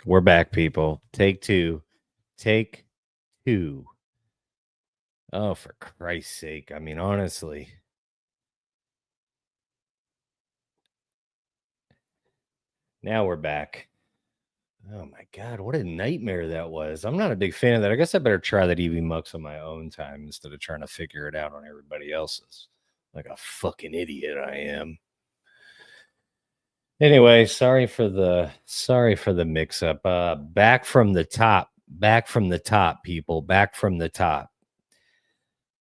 We're back, people. Take two. Take two. Oh, for Christ's sake. I mean, honestly. Now we're back. Oh my God, what a nightmare that was. I'm not a big fan of that. I guess I better try that EV Mux on my own time instead of trying to figure it out on everybody else's. Like a fucking idiot I am. Anyway, sorry for the mix up. Back from the top, people, back from the top.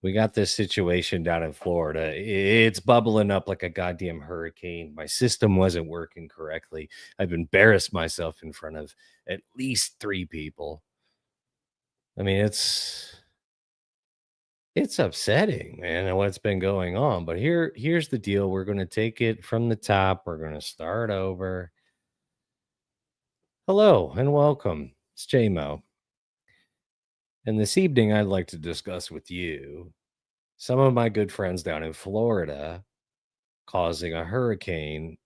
We got this situation down in Florida. It's bubbling up like a goddamn hurricane. My system wasn't working correctly. I've embarrassed myself in front of at least 3 people. I mean, it's upsetting, man, what's been going on. But here's the deal. We're going to take it from the top. We're going to start over. Hello and welcome. It's JMO. And this evening, I'd like to discuss with you some of my good friends down in Florida causing a hurricane.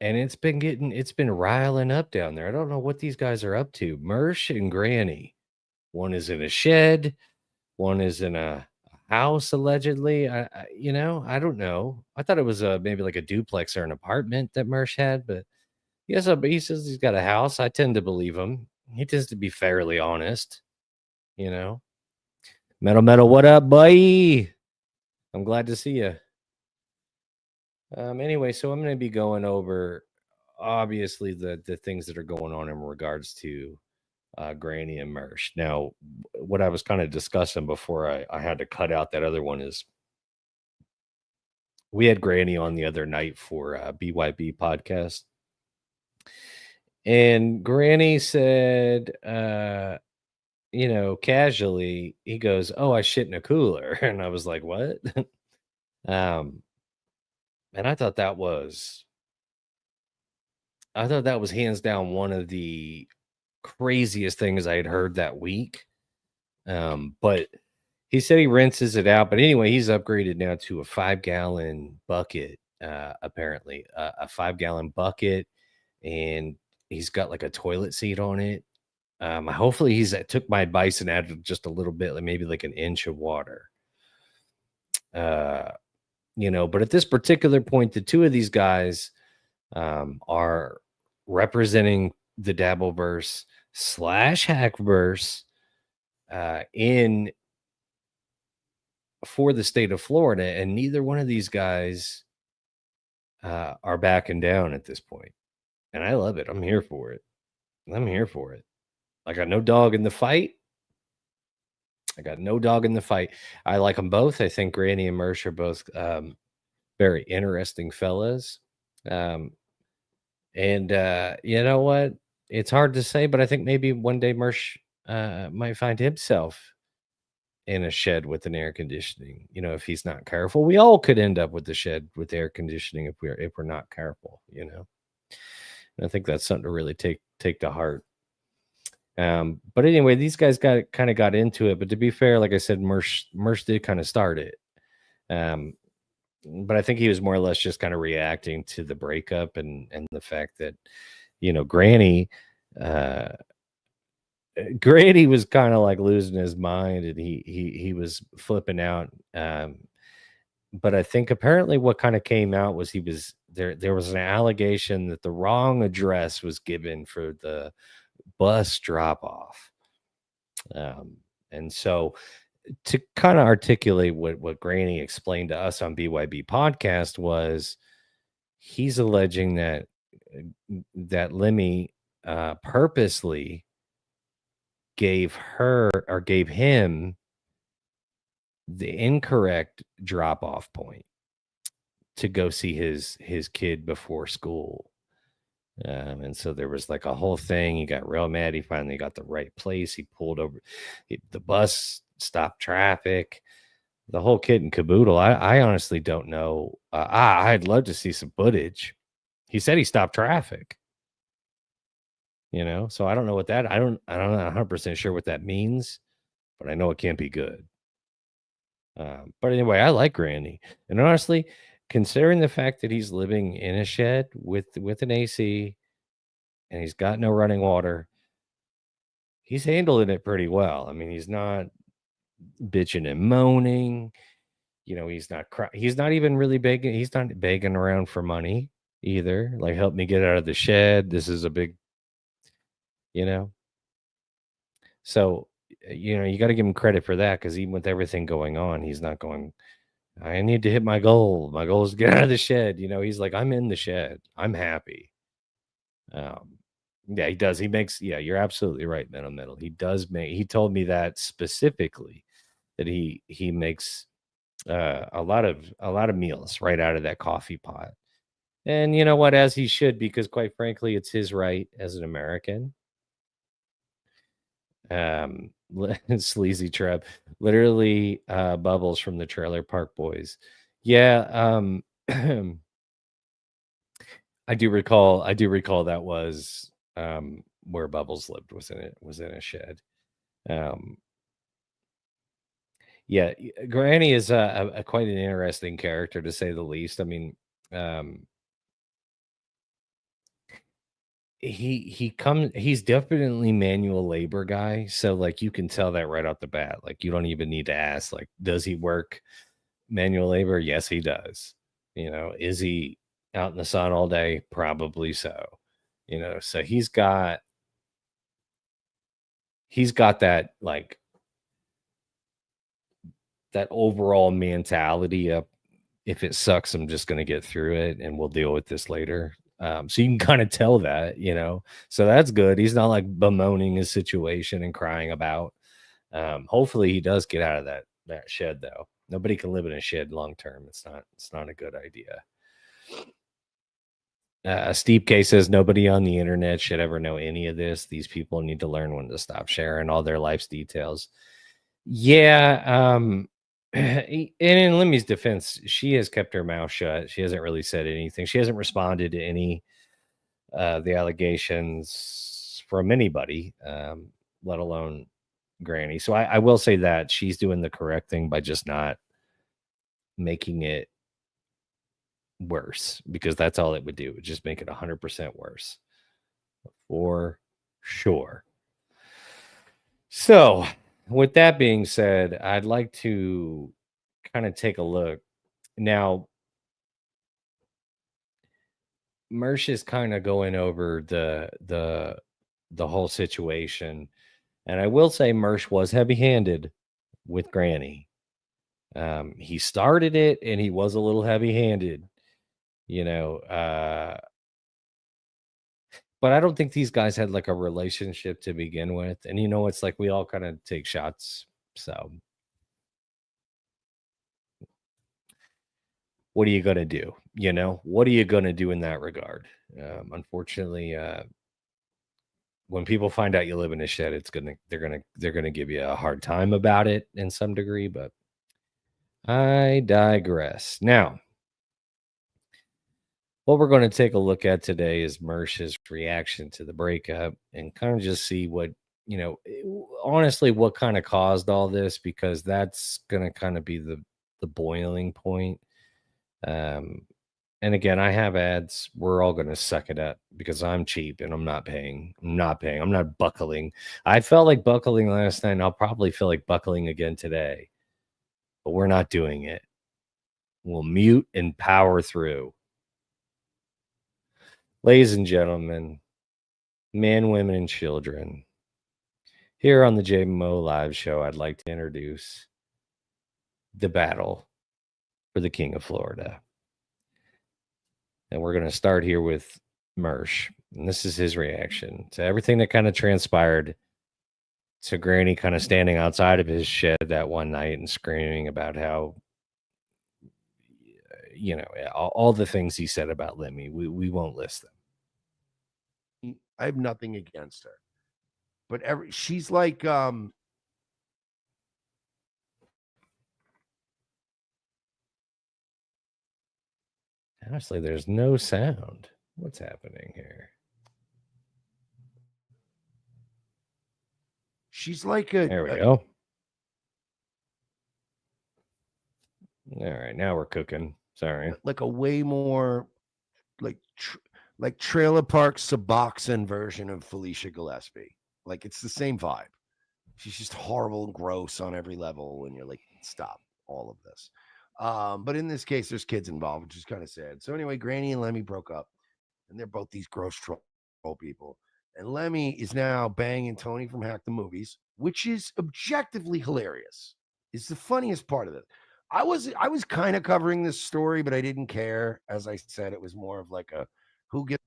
And it's been riling up down there. I don't know what these guys are up to. Mersh and Granny. One is in a shed. One is in a house, allegedly. I don't know. I thought it was maybe like a duplex or an apartment that Mersh had, but he says he's got a house. I tend to believe him. He tends to be fairly honest, Metal, what up, buddy? I'm glad to see you. Anyway, so I'm going to be going over, obviously, the things that are going on in regards to Granny and Mersh. Now, what I was kind of discussing before I had to cut out that other one is we had Granny on the other night for BYB podcast. And Granny said, casually, he goes, "Oh, I shit in a cooler." And I was like, "What?" And I thought that was hands down one of the craziest things I had heard that week. But he said he rinses it out. But anyway, he's upgraded now to a 5-gallon bucket, apparently, a 5-gallon bucket. And he's got like a toilet seat on it. Hopefully he's took my advice and added just a little bit, like maybe like an inch of water. But at this particular point, the two of these guys are representing the Dabbleverse / Hackverse in for the state of Florida, and neither one of these guys are backing down at this point. And I love it. I'm here for it. I got no dog in the fight. I like them both. I think Granny and Mersh are both very interesting fellas. And you know what? It's hard to say, but I think maybe one day Mersh might find himself in a shed with an air conditioning. If he's not careful, we all could end up with the shed with air conditioning if we're not careful. And I think that's something to really take to heart. But anyway, these guys kind of got into it. But to be fair, like I said, Mersh did kind of start it. But I think he was more or less just kind of reacting to the breakup and the fact that, Granny was kind of like losing his mind, and he was flipping out. But I think apparently what kind of came out was there was an allegation that the wrong address was given for the bus drop off. And so to kind of articulate what Granny explained to us on BYB podcast was he's alleging that Lemmy purposely gave him the incorrect drop off point to go see his kid before school. And so there was like a whole thing. He got real mad. He finally got the right place. He pulled over. The bus stopped traffic. The whole kit and caboodle. I honestly don't know. I'd love to see some footage. He said he stopped traffic. So I don't know what that. I'm not 100% sure what that means, but I know it can't be good. But anyway, I like Granny, and honestly, considering the fact that he's living in a shed with an AC, and he's got no running water. He's handling it pretty well. I mean, he's not bitching and moaning. He's not even really begging. He's not begging around for money either. Like, help me get out of the shed. This is a big, you know. So, you got to give him credit for that, because even with everything going on, he's not going, I need to hit my goal. My goal is to get out of the shed. He's like, I'm in the shed. I'm happy. Yeah, he does. He makes, yeah, you're absolutely right, Middle. He told me that specifically, that he makes a lot of meals right out of that coffee pot. And you know what, as he should, because quite frankly, it's his right as an American. Sleazy Trev, literally, Bubbles from the Trailer Park Boys. Yeah, I do recall that was where Bubbles lived, was in a shed. Um yeah, Granny is a quite an interesting character, to say the least. I mean, um he's definitely manual labor guy, so, like, you can tell that right off the bat. Like, you don't even need to ask, like, does he work manual labor? Yes, he does. Is he out in the sun all day? Probably so. So he's got that, like, that overall mentality of, if it sucks, I'm just gonna get through it and we'll deal with this later. So you can kind of tell that. So that's good. He's not like bemoaning his situation and crying about. Hopefully he does get out of that shed, though. Nobody can live in a shed long term. It's not a good idea. Steve K says nobody on the internet should ever know any of this. These people need to learn when to stop sharing all their life's details. Yeah, and in Limmy's defense, she has kept her mouth shut. She hasn't really said anything. She hasn't responded to any the allegations from anybody, let alone Granny. So I will say that she's doing the correct thing by just not making it worse, because that's all it would do. It would just make it 100% worse, for sure. So, with that being said, I'd like to kind of take a look now. Mersh is kind of going over the whole situation, and I will say Mersh was heavy-handed with Granny. He started it, and he was a little heavy-handed, you know. But I don't think these guys had like a relationship to begin with, and it's like we all kind of take shots. So, what are you gonna do? What are you gonna do in that regard? Unfortunately, when people find out you live in a shed, they're gonna give you a hard time about it in some degree. But I digress. Now, what we're going to take a look at today is Mersh's reaction to the breakup, and kind of just see honestly, what kind of caused all this, because that's going to kind of be the boiling point. Um, and again, I have ads. We're all going to suck it up, because I'm cheap and I'm not paying. I'm not paying. I'm not buckling. I felt like buckling last night, and I'll probably feel like buckling again today, but we're not doing it. We'll mute and power through. Ladies and gentlemen, men, women, and children, here on the JMO Live Show, I'd like to introduce the battle for the King of Florida. And we're going to start here with Mersh. And this is his reaction to everything that kind of transpired, to Granny kind of standing outside of his shed that one night and screaming about how, all the things he said about Lemmy. We won't list them. I have nothing against her, but she's like Honestly, there's no sound. What's happening here? She's like There we go. All right, now we're cooking. Sorry. like a way more like like Trailer Park Suboxone version of Felicia Gillespie. Like it's the same vibe. She's just horrible and gross on every level, and you're like, stop all of this. But in this case, there's kids involved, which is kind of sad. So anyway, Granny and Lemmy broke up, and they're both these gross troll people. And Lemmy is now banging Tony from Hack the Movies, which is objectively hilarious. It's the funniest part of it. I was kind of covering this story, but I didn't care. As I said, it was more of like a who gets.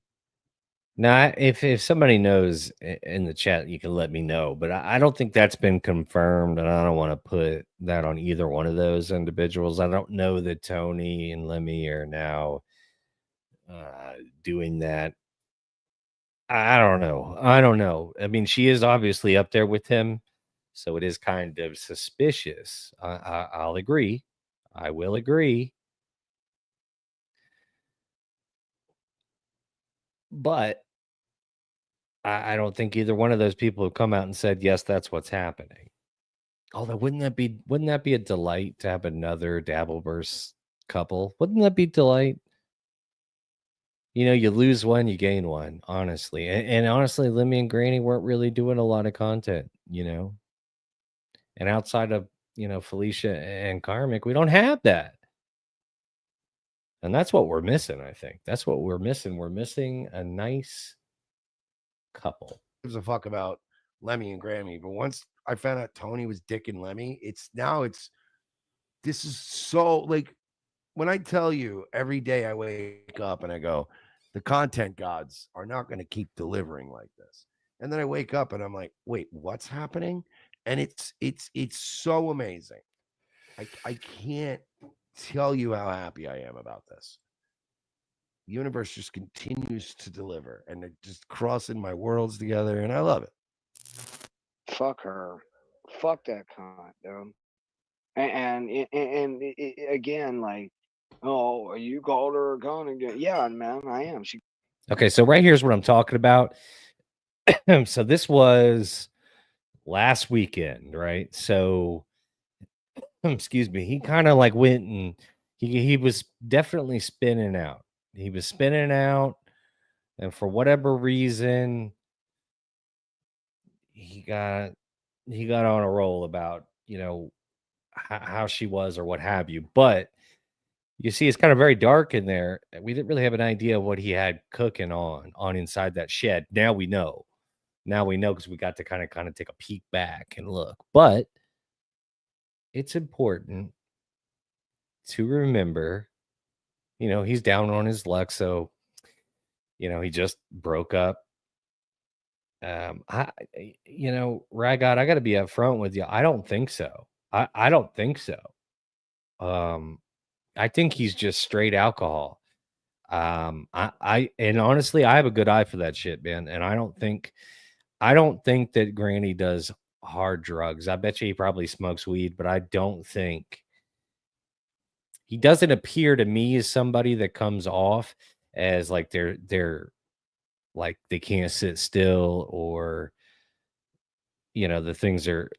Now, if somebody knows in the chat, you can let me know. But I don't think that's been confirmed, and I don't want to put that on either one of those individuals. I don't know that Tony and Lemmy are now doing that. I don't know. I don't know. I mean, she is obviously up there with him, so it is kind of suspicious. I'll agree. I will agree. But I don't think either one of those people have come out and said, yes, that's what's happening. Although wouldn't that be a delight to have another Dabbleverse couple? Wouldn't that be delight? You know, you lose one, you gain one, honestly. And honestly, Lemmy and Granny weren't really doing a lot of content, you know. And outside of, Felicia and Karmic, we don't have that. And that's what we're missing, I think. That's what we're missing. We're missing a nice couple. Gives a fuck about Lemmy and Grammy. But once I found out Tony was dicking Lemmy, this is so like when I tell you every day I wake up and I go, the content gods are not going to keep delivering like this. And then I wake up and I'm like, wait, what's happening? And it's so amazing. I can't tell you how happy I am about this. The universe just continues to deliver and it just crossing my worlds together and I love it. Fuck her. Fuck that cunt, dude. And again, like, oh, you called her a cunt again? Yeah, man, I am. She. Okay, so right here's what I'm talking about. So this was last weekend, right? So, excuse me, he kind of like went and he was definitely spinning out. He was spinning out, and for whatever reason, he got on a roll about how she was or what have you. But you see, it's kind of very dark in there. We didn't really have an idea of what he had cooking on inside that shed. Now we know. Now we know because we got to kind of take a peek back and look. But it's important to remember, he's down on his luck. So, he just broke up. Ragod, I got to be upfront with you. I don't think so. I don't think so. I think he's just straight alcohol. And honestly, I have a good eye for that shit, man. And I don't think that Granny does hard drugs. I bet you he probably smokes weed, but I don't think he doesn't appear to me as somebody that comes off as like they're like they can't sit still or the things are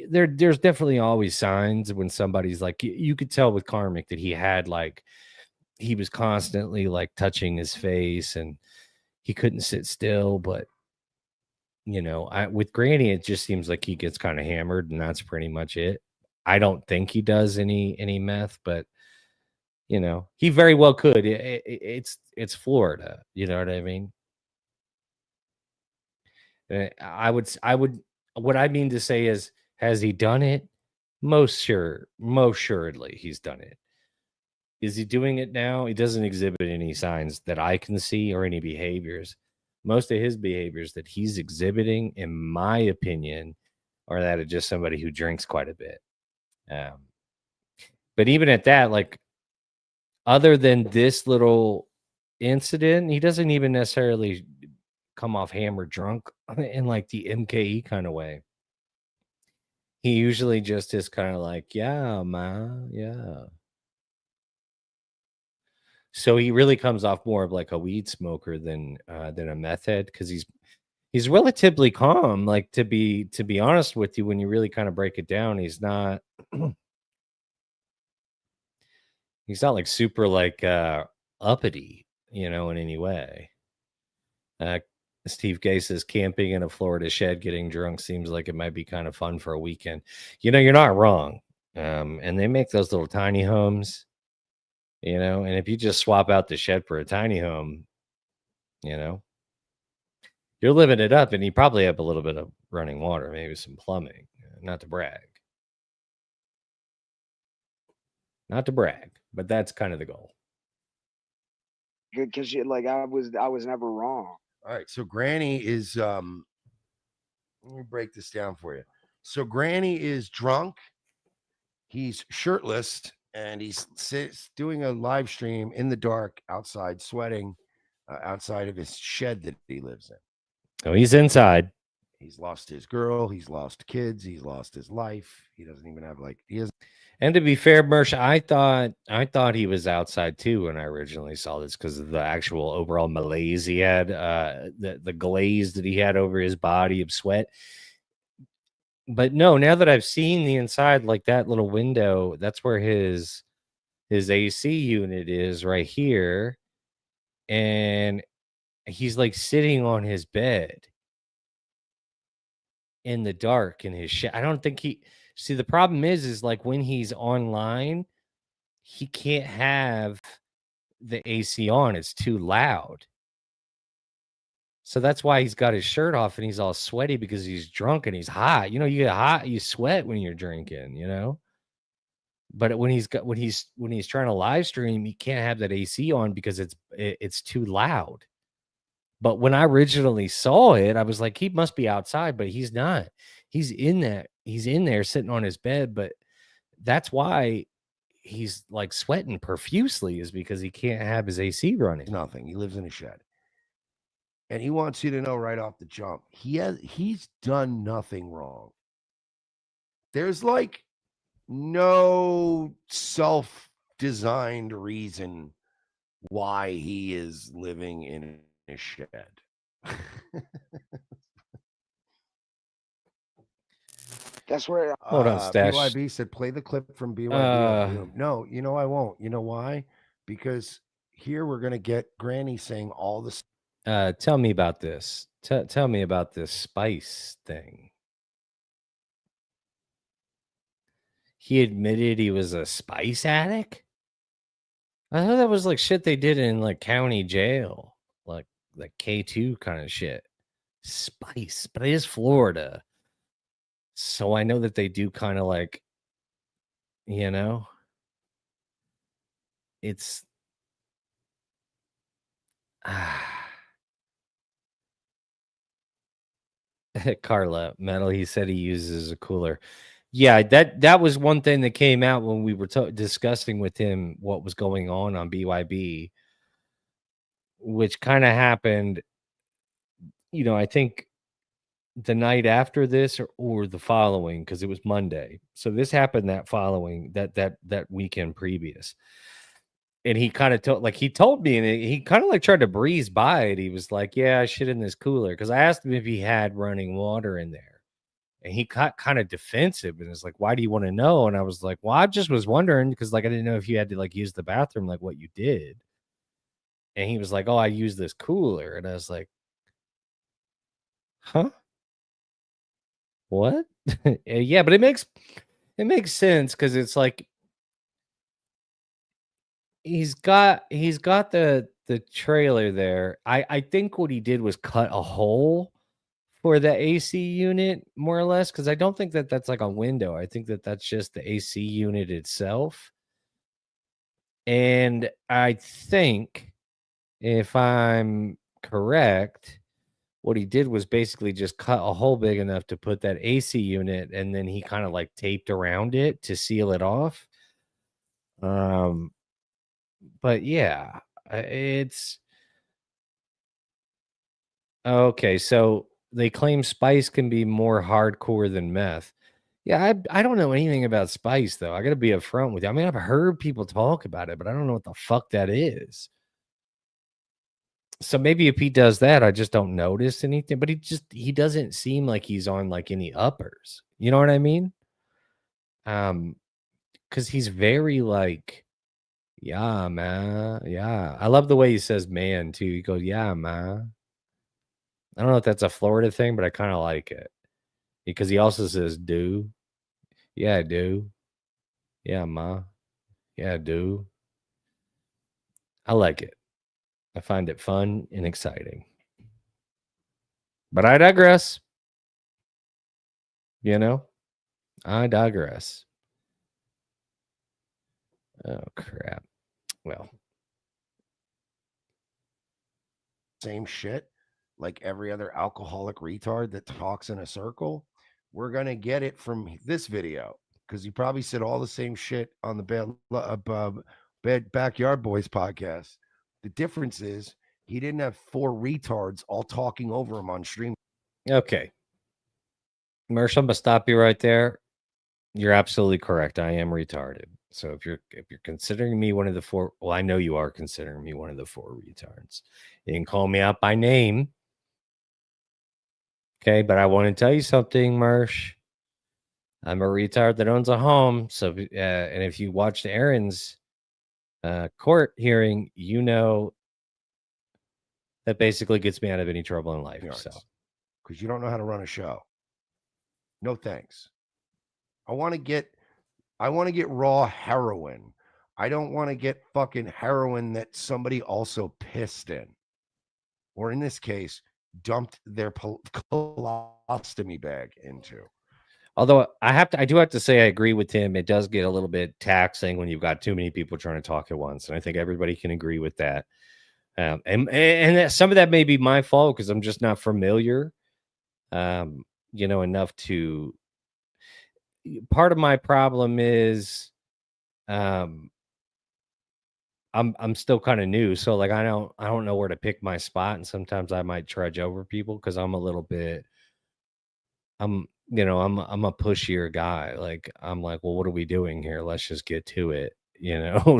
there's definitely always signs when somebody's like you could tell with Karmic that he was constantly like touching his face and he couldn't sit still. But with Granny, it just seems like he gets kind of hammered and that's pretty much it. I don't think he does any meth, but he very well could. It's Florida, you know what I mean? I would what I mean to say is, has he done it? Most assuredly he's done it. Is he doing it now? He doesn't exhibit any signs that I can see or any behaviors. Most of his behaviors that he's exhibiting, in my opinion, are that of just somebody who drinks quite a bit. But even at that, like, other than this little incident, he doesn't even necessarily come off hammered drunk in like the MKE kind of way. He usually just is kind of like, yeah, man, yeah. So he really comes off more of like a weed smoker than a meth head, because he's relatively calm. Like to be honest with you, when you really kind of break it down, he's not he's not like super like uppity. you know, in any way. Steve Gay says camping in a Florida shed getting drunk seems like it might be kind of fun for a weekend. You know, you're not wrong. And they make those little tiny homes, you know, and if you just swap out the shed for a tiny home, you know, you're living it up, and you probably have a little bit of running water, maybe some plumbing, not to brag. Not to brag, but that's kind of the goal. Good, because like I was never wrong. All right, so Granny is let me break this down for you. So Granny is drunk, he's shirtless, and he's doing a live stream in the dark outside, sweating outside of his shed that he lives in. Oh, he's inside. He's lost his girl, he's lost kids, he's lost his life. He doesn't even have And to be fair, Mersh, I thought he was outside too when I originally saw this because of the actual overall malaise he had, the glaze that he had over his body of sweat. But no, now that I've seen the inside, like that little window, that's where his AC unit is right here, and he's like sitting on his bed in the dark in his shed. I don't think see, the problem is like when he's online, he can't have the AC on. It's too loud. So that's why he's got his shirt off and he's all sweaty because he's drunk and he's hot. You know, you get hot, you sweat when you're drinking, you know. But when he's trying to live stream, he can't have that AC on because it's too loud. But when I originally saw it, I was like, he must be outside, but he's not. He's in there sitting on his bed, but that's why he's like sweating profusely, is because he can't have his AC running. nothing. He lives in a shed. And he wants you to know right off the jump, he's done nothing wrong. There's like no self-designed reason why he is living in a shed. That's where Hold on, Stash. BYB said, play the clip from BYB. No, you know I won't. You know why? Because here we're going to get Granny saying all this. Tell me about this. Tell me about this spice thing. He admitted he was a spice addict? I thought that was like shit they did in like county jail, like K2 kind of shit. Spice, but it is Florida. So I know that they do kind of like, you know, it's Carla Metal, he said he uses a cooler. Yeah, that was one thing that came out when we were discussing with him what was going on BYB, which kind of happened, you know, I think the night after this or the following, because it was Monday. So this happened that following that weekend previous. And he kind of told me, and he kind of like tried to breeze by it. He was like, yeah, I shit in this cooler. Because I asked him if he had running water in there. And he got kind of defensive and it's like, why do you want to know? And I was like, well, I just was wondering because like I didn't know if you had to like use the bathroom, like what you did. And he was like, oh, I use this cooler. And I was like, huh? What? Yeah, but it makes sense because it's like he's got the trailer there. I think what he did was cut a hole for the AC unit, more or less, because I don't think that that's like a window. I think that that's just the AC unit itself. And I think, if I'm correct, what he did was basically just cut a hole big enough to put that AC unit, and then he kind of like taped around it to seal it off. But yeah, it's okay. So they claim spice can be more hardcore than meth. Yeah, I don't know anything about spice though. I got to be upfront with you. I mean, I've heard people talk about it, but I don't know what the fuck that is. So maybe if he does that, I just don't notice anything. But he doesn't seem like he's on like any uppers. You know what I mean? Because he's very like, Yeah, man. Yeah. I love the way he says man too. He goes, yeah, man. I don't know if that's a Florida thing, but I kind of like it because he also says do. Yeah, do. Yeah, ma. Yeah, do. I like it. I find it fun and exciting. But I digress. You know, I digress. Oh, crap. Well, same shit like every other alcoholic retard that talks in a circle. We're going to get it from this video because he probably said all the same shit on the Backyard Boys podcast. The difference is he didn't have four retards all talking over him on stream. okay. Mersh, I'm going to stop you right there. You're absolutely correct. I am retarded. So if you're considering me one of the four, well, I know you are considering me one of the four retards. You can call me out by name. Okay, but I want to tell you something, Mersh. I'm a retard that owns a home. So, and if you watched Aaron's court hearing, you know that basically gets me out of any trouble in life. So, because you don't know how to run a show. No thanks. I want to get raw heroin. I don't want to get fucking heroin that somebody also pissed in, or in this case, dumped their colostomy bag into. although I do have to say I agree with him. It does get a little bit taxing when you've got too many people trying to talk at once, and I think everybody can agree with that. And some of that may be my fault because I'm just not familiar, enough to. Part of my problem is, I'm still kind of new, so like I don't know where to pick my spot, and sometimes I might trudge over people because I'm a little bit. I'm a pushier guy. Like I'm like, well, what are we doing here? Let's just get to it,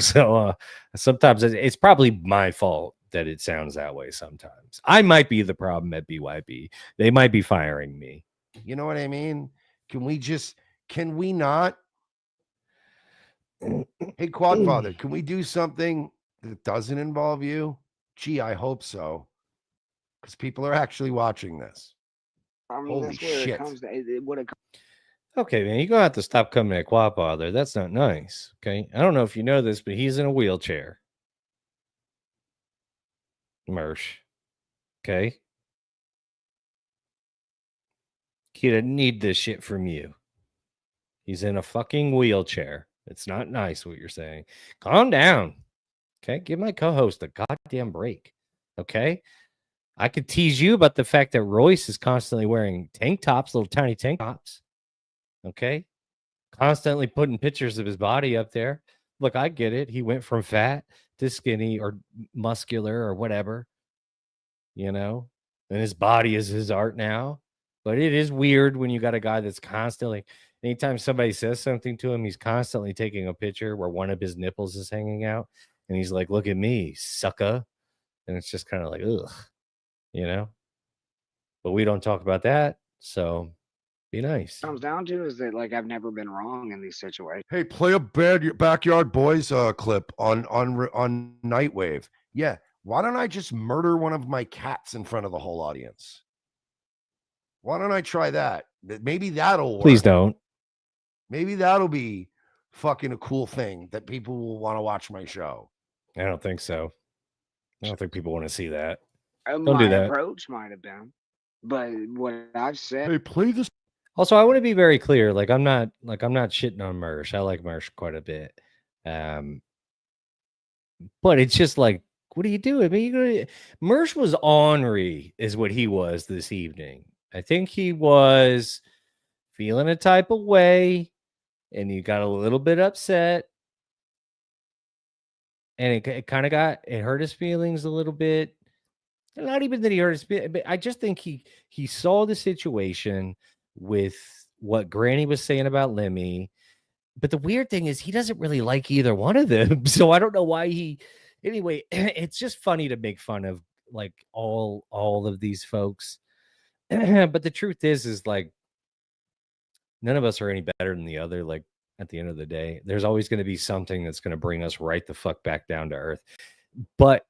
So sometimes it's probably my fault that it sounds that way. Sometimes I might be the problem at BYB. They might be firing me. You know what I mean? Can we not? Hey, Quadfather, can we do something that doesn't involve you? Gee, I hope so. Because people are actually watching this. I mean, holy that's where shit. it comes to what it. Okay, man, you're gonna have to stop coming at Quadfather. That's not nice. Okay, I don't know if you know this, but he's in a wheelchair. Mersh. Okay. He didn't need this shit from you. He's in a fucking wheelchair. It's not nice what you're saying. Calm down. Okay. Give my co-host a goddamn break. Okay. I could tease you about the fact that Royce is constantly wearing tank tops, little tiny tank tops. Okay. Constantly putting pictures of his body up there. Look, I get it. He went from fat to skinny or muscular or whatever, and his body is his art now. But it is weird when you got a guy that's constantly, anytime somebody says something to him, he's constantly taking a picture where one of his nipples is hanging out. And he's like, look at me, sucker. And it's just kind of like, ugh, But we don't talk about that. So be nice. Comes down to is that like I've never been wrong in these situations. Hey, play a Backyard Boys clip on Nightwave. Yeah. Why don't I just murder one of my cats in front of the whole audience? Why don't I try that? Maybe that'll work. Please don't. Maybe that'll be fucking a cool thing that people will want to watch my show. I don't think so. I don't think people want to see that. Don't My do that. approach might have been, but what I've said. Hey, play this. Also, I want to be very clear. Like I'm not shitting on Mersh. I like Mersh quite a bit. But it's just like, what are you doing? I mean, Mersh was ornery, is what he was this evening. I think he was feeling a type of way, and he got a little bit upset, and it kind of it hurt his feelings a little bit. Not even that he hurt his feelings, but I just think he saw the situation with what Granny was saying about Lemmy. But the weird thing is he doesn't really like either one of them. So I don't know why anyway, it's just funny to make fun of like all of these folks. But the truth is like none of us are any better than the other. Like at the end of the day. There's always going to be something that's going to bring us right the fuck back down to earth. But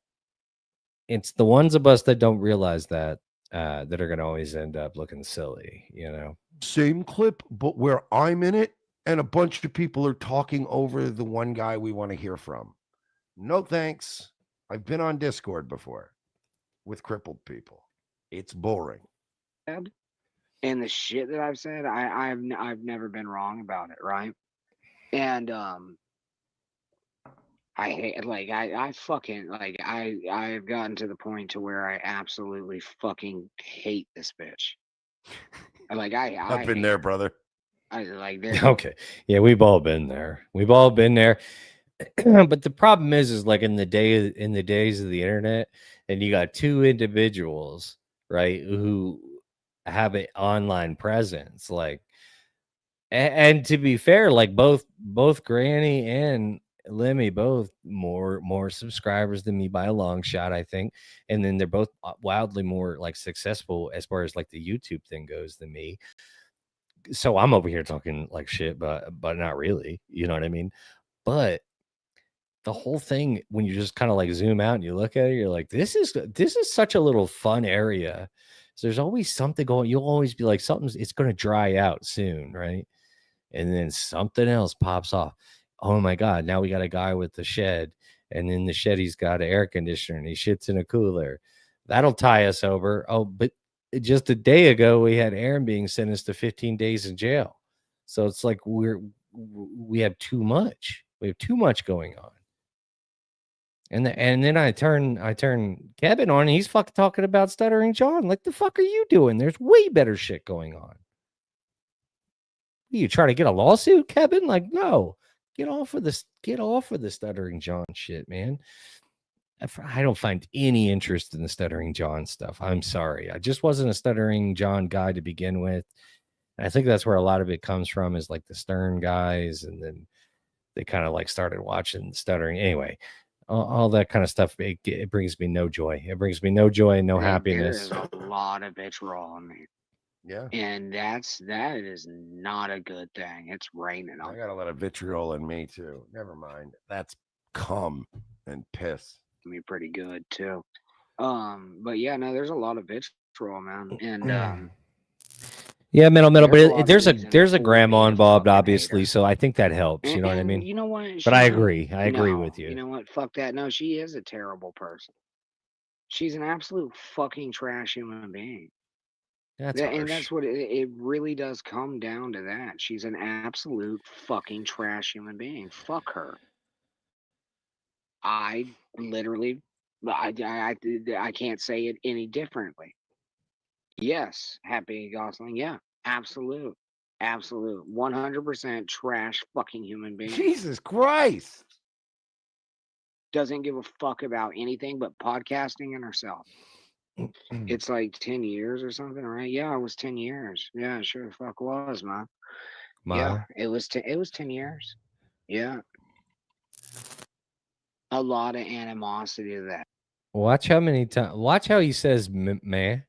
it's the ones of us that don't realize that that are going to always end up looking silly, you know? Same clip, but where I'm in it and a bunch of people are talking over the one guy we want to hear from. No thanks. I've been on Discord before with crippled people. It's boring. And the shit that I've said, I've never been wrong about it, right? And I hate, like, I fucking, like, I've gotten to the point to where I absolutely fucking hate this bitch. Like, I've been there, brother. I like Okay. Yeah, we've all been there. We've all been there. But the problem is like in the days of the internet, and you got two individuals, right, who have an online presence, like, and to be fair, like both Granny and Lemmy, both more subscribers than me by a long shot, I think, and then they're both wildly more like successful as far as like the YouTube thing goes than me. So I'm over here talking like shit, but not really, you know what I mean? But the whole thing, when you just kind of like zoom out and you look at it, you're like, this is such a little fun area. So there's always something going. You'll always be like, it's going to dry out soon, right? And then something else pops off. Oh my God, now we got a guy with the shed, and in the shed he's got an air conditioner and he shits in a cooler. That'll tie us over. Oh, but just a day ago we had Aaron being sentenced to 15 days in jail. So it's like we have too much. We have too much going on. And then I turn Kevin on, and he's fucking talking about Stuttering John. Like, the fuck are you doing? There's way better shit going on. You trying to get a lawsuit, Kevin? Like, no. Get off of the Stuttering John shit, man. I don't find any interest in the Stuttering John stuff. I'm sorry. I just wasn't a Stuttering John guy to begin with. And I think that's where a lot of it comes from, is like the Stern guys, and then they kind of like started watching Stuttering. Anyway, all that kind of stuff, it brings me no joy. It brings me no joy and no happiness. There's a lot of vitriol on me. Yeah. And that is not a good thing. It's raining on I got a lot of vitriol in me too. Never mind. That's cum and piss. me pretty good too. But yeah, no, there's a lot of vitriol, man. And yeah, metal, but there's a reasons grandma for being a involved, fucking obviously, hater. so I think that helps. You know what I And mean? you know what? But I She's agree. I agree no, with you. You know what? Fuck that. No, she is a terrible person. She's an absolute fucking trash human being. That's And harsh. that's what it really does come down to. That she's an absolute fucking trash human being. Fuck her. I literally, I can't say it any differently. Yes, Happy Gosling. Yeah, absolute, 100% trash fucking human being. Jesus Christ. Doesn't give a fuck about anything but podcasting and herself. It's like 10 years or something, right? Yeah, it was 10 years. Yeah, sure the fuck was, man. Yeah, it was 10 years. Yeah. A lot of animosity to that. Watch how many times. Watch how he says man.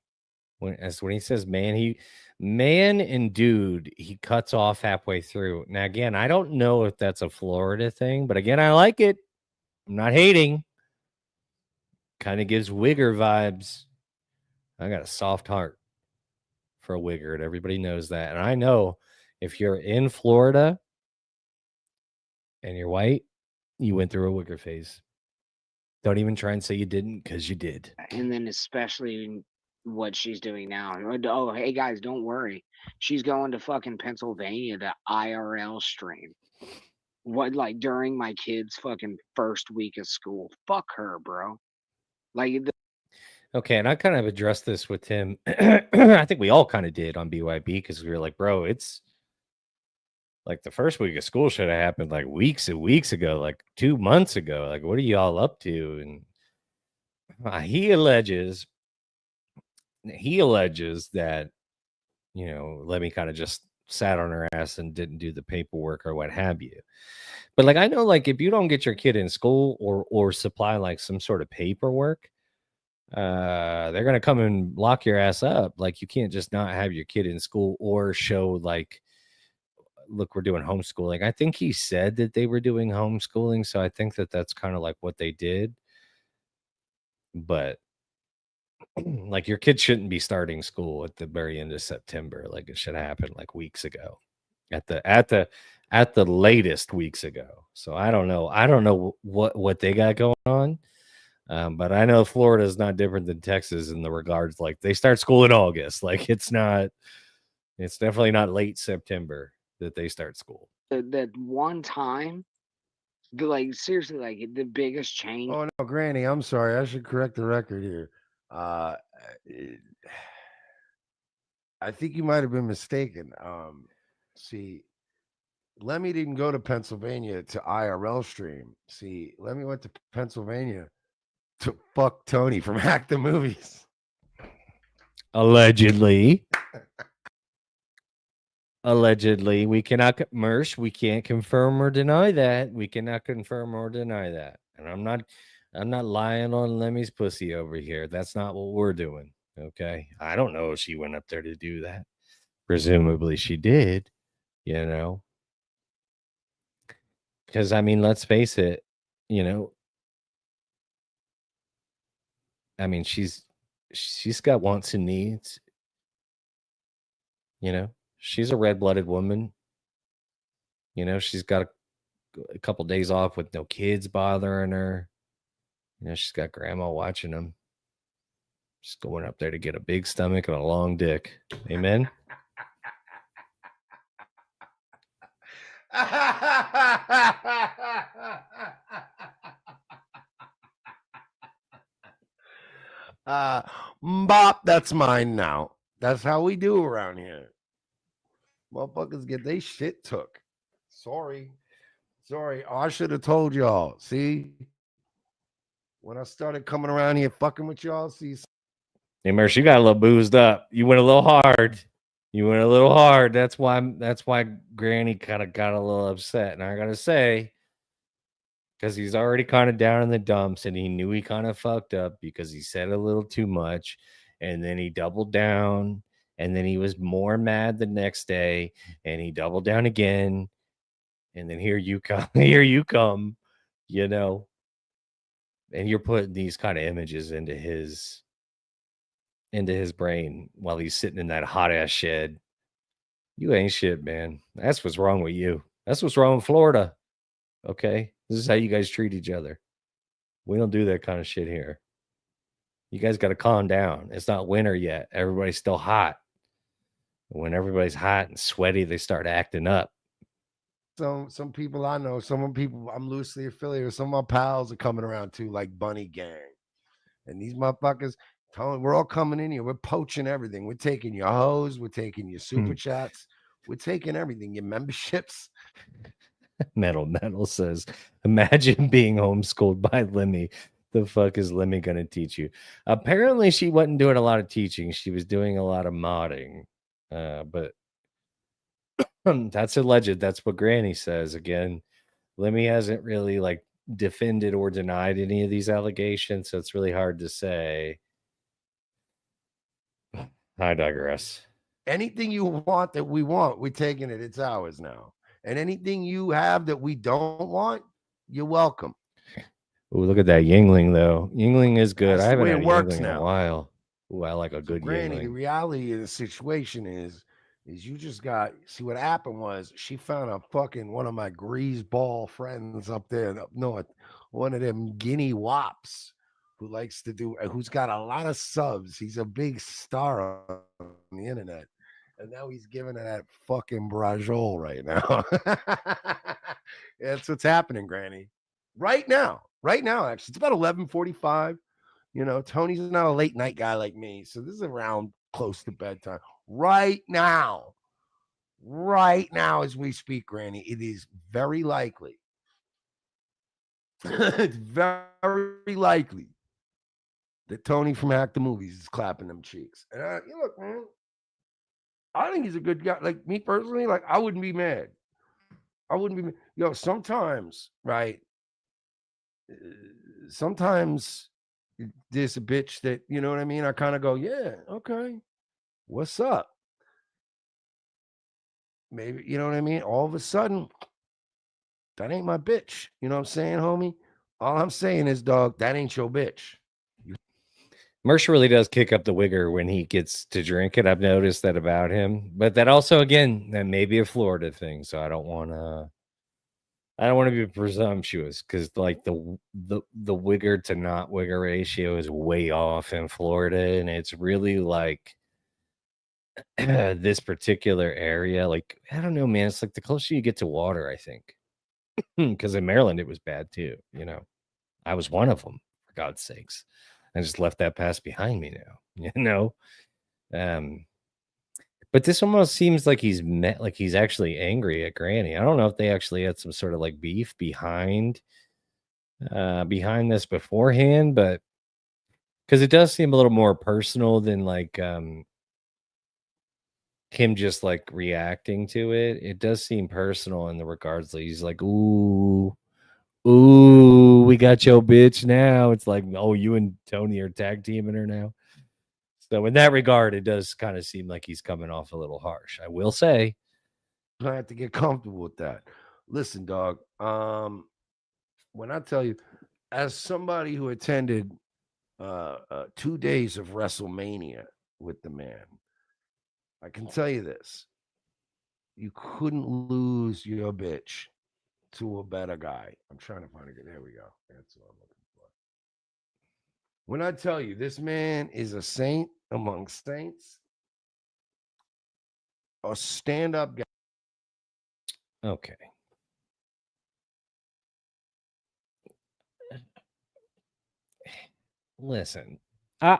When he says man and dude, he cuts off halfway through. Now again, I don't know if that's a Florida thing, but again, I like it. I'm not hating. Kind of gives Wigger vibes. I got a soft heart for a Wigger, and everybody knows that. And I know if you're in Florida and you're white, you went through a Wigger phase. Don't even try and say you didn't, because you did. And then especially what she's doing now. Oh, hey guys, don't worry. She's going to fucking Pennsylvania to IRL stream. What, like during my kid's fucking first week of school? Fuck her, bro. Like, okay, and I kind of addressed this with him. I think we all kind of did on BYB, because we were like, bro, it's like the first week of school should have happened like weeks and weeks ago, like 2 months ago. Like, what are y'all up to? And he alleges that, you know, Lemmy kind of just sat on her ass and didn't do the paperwork or what have you. But like, I know, like, if you don't get your kid in school or supply like some sort of paperwork, they're gonna come and lock your ass up. Like, you can't just not have your kid in school or show like look, we're doing homeschooling. I think he said that they were doing homeschooling, so I think that that's kind of like what they did. But like, your kid shouldn't be starting school at the very end of September. Like, it should happen like weeks ago, at the latest weeks ago. So I don't know what they got going on. But I know Florida is not different than Texas in the regards, like, they start school in August. Like, it's definitely not late September that they start school. That one time, like seriously, like the biggest change. Oh no, Granny, I'm sorry. I should correct the record here. I think you might have been mistaken. See, Lemmy didn't go to Pennsylvania to IRL stream. See, Lemmy went to Pennsylvania to fuck Tony from Hack the Movies. Allegedly. Allegedly. We cannot, Mersh, we can't confirm or deny that. We cannot confirm or deny that. And I'm not lying on Lemmy's pussy over here. That's not what we're doing. Okay. I don't know if she went up there to do that. Presumably she did, you know. Because, I mean, let's face it, you know, I mean, she's got wants and needs, you know. She's a red-blooded woman. You know, she's got a couple days off with no kids bothering her. You know, she's got grandma watching them. She's going up there to get a big stomach and a long dick. Amen. Bop, that's mine now. That's how we do around here. Motherfuckers get they shit took. Sorry. I should have told y'all. See, when I started coming around here fucking with y'all, see. Hey, Mersh, you got a little boozed up. You went a little hard. That's why Granny kind of got a little upset. And I gotta say, because he's already kind of down in the dumps, and he knew he kind of fucked up because he said a little too much, and then he doubled down, and then he was more mad the next day, and he doubled down again, and then here you come, you know, and you're putting these kind of images into his brain while he's sitting in that hot ass shed. You ain't shit, man. That's what's wrong with you. That's what's wrong with Florida. Okay, this is how you guys treat each other. We don't do that kind of shit here. You guys got to calm down. It's not winter yet. Everybody's still hot. When everybody's hot and sweaty, they start acting up. Some people I know, some people I'm loosely affiliated with, some of my pals are coming around too, like Bunny Gang. And these motherfuckers, we're all coming in here. We're poaching everything. We're taking your hoes. We're taking your super chats. We're taking everything, your memberships. Metal says, imagine being homeschooled by Lemmy. The fuck is Lemmy going to teach you? Apparently, she wasn't doing a lot of teaching. She was doing a lot of modding. But that's alleged. That's what Granny says. Again, Lemmy hasn't really like defended or denied any of these allegations, so it's really hard to say. I digress. Anything you want that we want, we're taking it. It's ours now. And anything you have that we don't want, you're welcome. Oh, look at that Yingling, though. Yingling is good. That's I haven't the way had it works Yingling in now. a while. Ooh, I like a good Granny, Yingling. the reality of the situation is you just got, see what happened was she found a fucking one of my greaseball friends up there up north, one of them guinea wops who likes to do, who's got a lot of subs. He's a big star on the internet. And now he's giving her that fucking brajol right now. That's what's happening, Granny. Right now, actually. It's about 11:45. You know, Tony's not a late night guy like me. So this is around close to bedtime. Right now, as we speak, Granny, it is very likely. It's very likely that Tony from Hack the Movies is clapping them cheeks. And you look, man, I think he's a good guy. Like me personally, like I wouldn't be mad. Sometimes, right? Sometimes there's a bitch that, you know what I mean? I kind of go, yeah, okay. What's up? maybe, you know what I mean? All of a sudden, that ain't my bitch. You know what I'm saying, homie? All I'm saying is, dog, that ain't your bitch. Mersh really does kick up the wigger when he gets to drink it. I've noticed that about him. But that also, again, that may be a Florida thing. So I don't want to be presumptuous because like the wigger to not wigger ratio is way off in Florida, and it's really like this particular area. Like I don't know, man. It's like the closer you get to water, I think. Because in Maryland it was bad too. You know, I was one of them. For God's sakes, I just left that past behind me now. You know, but this almost seems like he's actually angry at Granny. I don't know if they actually had some sort of like beef behind this beforehand, but because it does seem a little more personal than like him just like reacting to it. It does seem personal in the regards that he's like, ooh, we got your bitch now. It's like, oh, you and Tony are tag teaming her now. So in that regard, it does kind of seem like he's coming off a little harsh. I will say. I have to get comfortable with that. Listen, dog. When I tell you, as somebody who attended 2 days of WrestleMania with the man, I can tell you this: you couldn't lose your bitch to a better guy. I'm trying to find it. There we go. That's what I'm looking for. When I tell you, this man is a saint among saints, a stand-up guy. Okay. Listen, I'm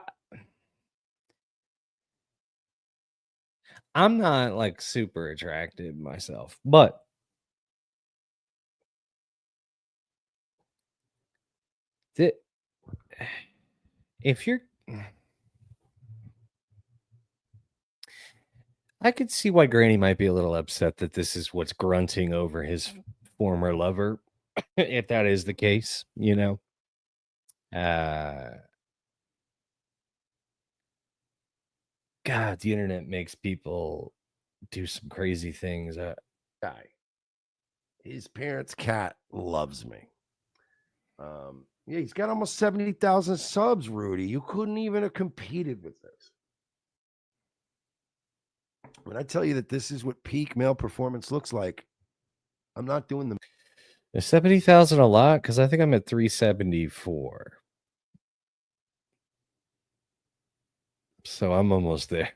not like super attractive myself, but if you're, I could see why Granny might be a little upset that this is what's grunting over his former lover, if that is the case, you know. God, the internet makes people do some crazy things. Guy. His parents' cat loves me. Yeah, he's got almost 70,000 subs, Rudy. You couldn't even have competed with this. When I tell you that this is what peak male performance looks like, I'm not doing the. Is 70,000 a lot? Because I think I'm at 374. So I'm almost there.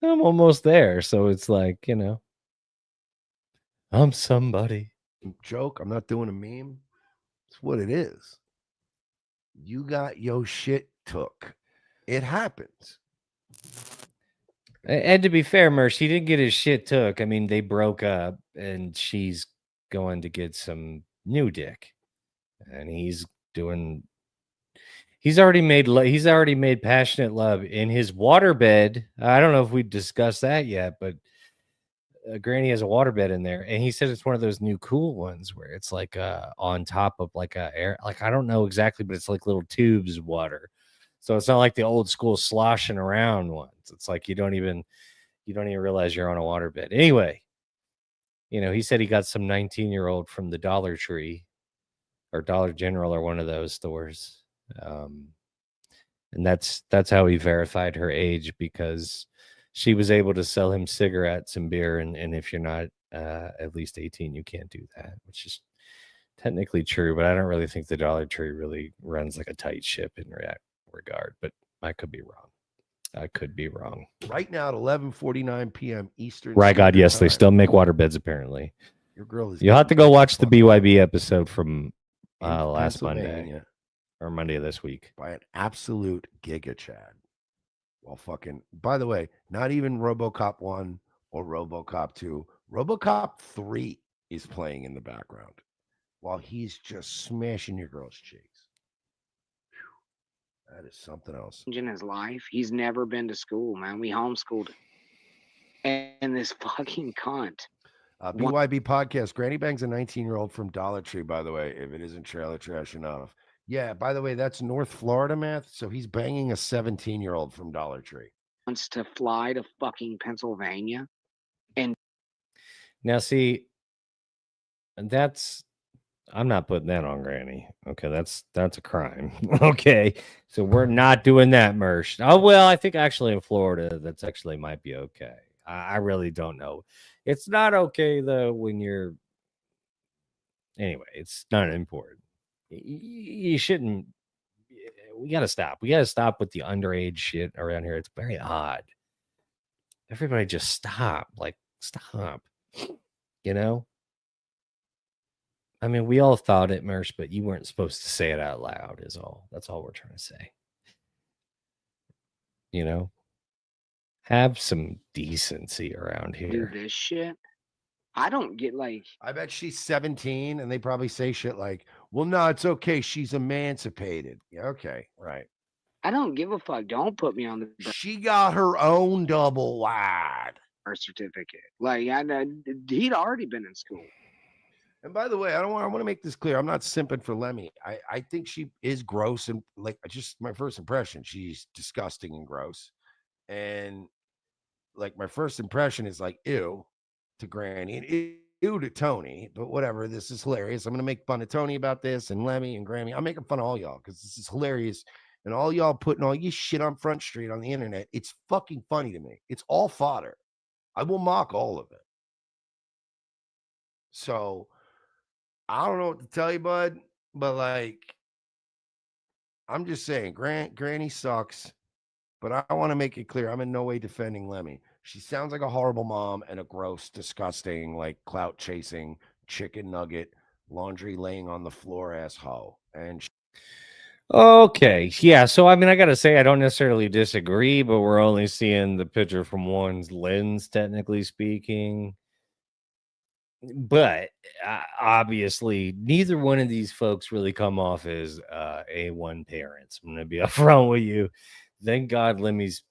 I'm almost there. So it's like, you know, I'm somebody. Joke. I'm not doing a meme. It's what it is. You got your shit took. It happens. And to be fair, Mersh, he didn't get his shit took. I mean, they broke up and she's going to get some new dick. And he's already made passionate love in his waterbed. I don't know if we discussed that yet, but Granny has a waterbed in there, and he said it's one of those new cool ones where it's like on top of like a air, like I don't know exactly, but it's like little tubes of water. So it's not like the old school sloshing around ones. It's like you don't even realize you're on a waterbed. Anyway, you know, he said he got some 19-year-old from the Dollar Tree or Dollar General or one of those stores. And that's how he verified her age, because she was able to sell him cigarettes and beer, and if you're not at least 18, you can't do that, which is technically true, but I don't really think the Dollar Tree really runs like a tight ship in that regard, but I could be wrong. Right now at 11:49 p.m. Eastern. Right, God, yes, they still make waterbeds apparently. Your girl is. You'll have to go watch the BYB episode from last Monday or Monday of this week by an absolute giga Chad. Well, fucking, by the way, not even RoboCop 1 or RoboCop 2. RoboCop 3 is playing in the background while he's just smashing your girl's cheeks. Whew. That is something else. In his life, he's never been to school, man. We homeschooled him. And this fucking cunt. BYB podcast. Granny bangs a 19-year-old from Dollar Tree, by the way, if it isn't trailer trash enough. Yeah, by the way, that's North Florida math. So he's banging a 17-year-old from Dollar Tree. wants to fly to fucking Pennsylvania and Now, see, that's I'm not putting that on Granny. Okay, that's a crime. Okay, so we're not doing that, Mersh. Oh well, I think actually in Florida, that's actually might be okay. I really don't know. It's not okay though when you're anyway. It's not important. You shouldn't. We gotta stop. We gotta stop with the underage shit around here. It's very odd. Everybody just stop. Like stop. You know. I mean, we all thought it, Mersh, but you weren't supposed to say it out loud, is all. That's all we're trying to say. You know, have some decency around do here. this shit. I don't get like I bet she's 17 and they probably say shit like, well, no, it's okay. She's emancipated. Yeah, okay, right. I don't give a fuck. Don't put me on the She got her own double wide. birth certificate. Like he'd already been in school. And by the way, I want to make this clear. I'm not simping for Lemmy. I think she is gross and like just my first impression, she's disgusting and gross. And like my first impression is like ew to Granny and ew to Tony, but whatever. This is hilarious. I'm gonna make fun of Tony about this and Lemmy and Grammy. I'm making fun of all y'all because this is hilarious. And all y'all putting all your shit on Front Street on the internet, it's fucking funny to me. It's all fodder. I will mock all of it. So I don't know what to tell you, bud, but like I'm just saying, Granny sucks. But I want to make it clear, I'm in no way defending Lemmy. She sounds like a horrible mom and a gross, disgusting, like clout chasing, chicken nugget, laundry laying on the floor ass hoe. And Okay, yeah. So I mean, I gotta say, I don't necessarily disagree, but we're only seeing the picture from one's lens, technically speaking. But obviously, neither one of these folks really come off as A1 parents. I'm gonna be upfront with you. Thank God Lemmy's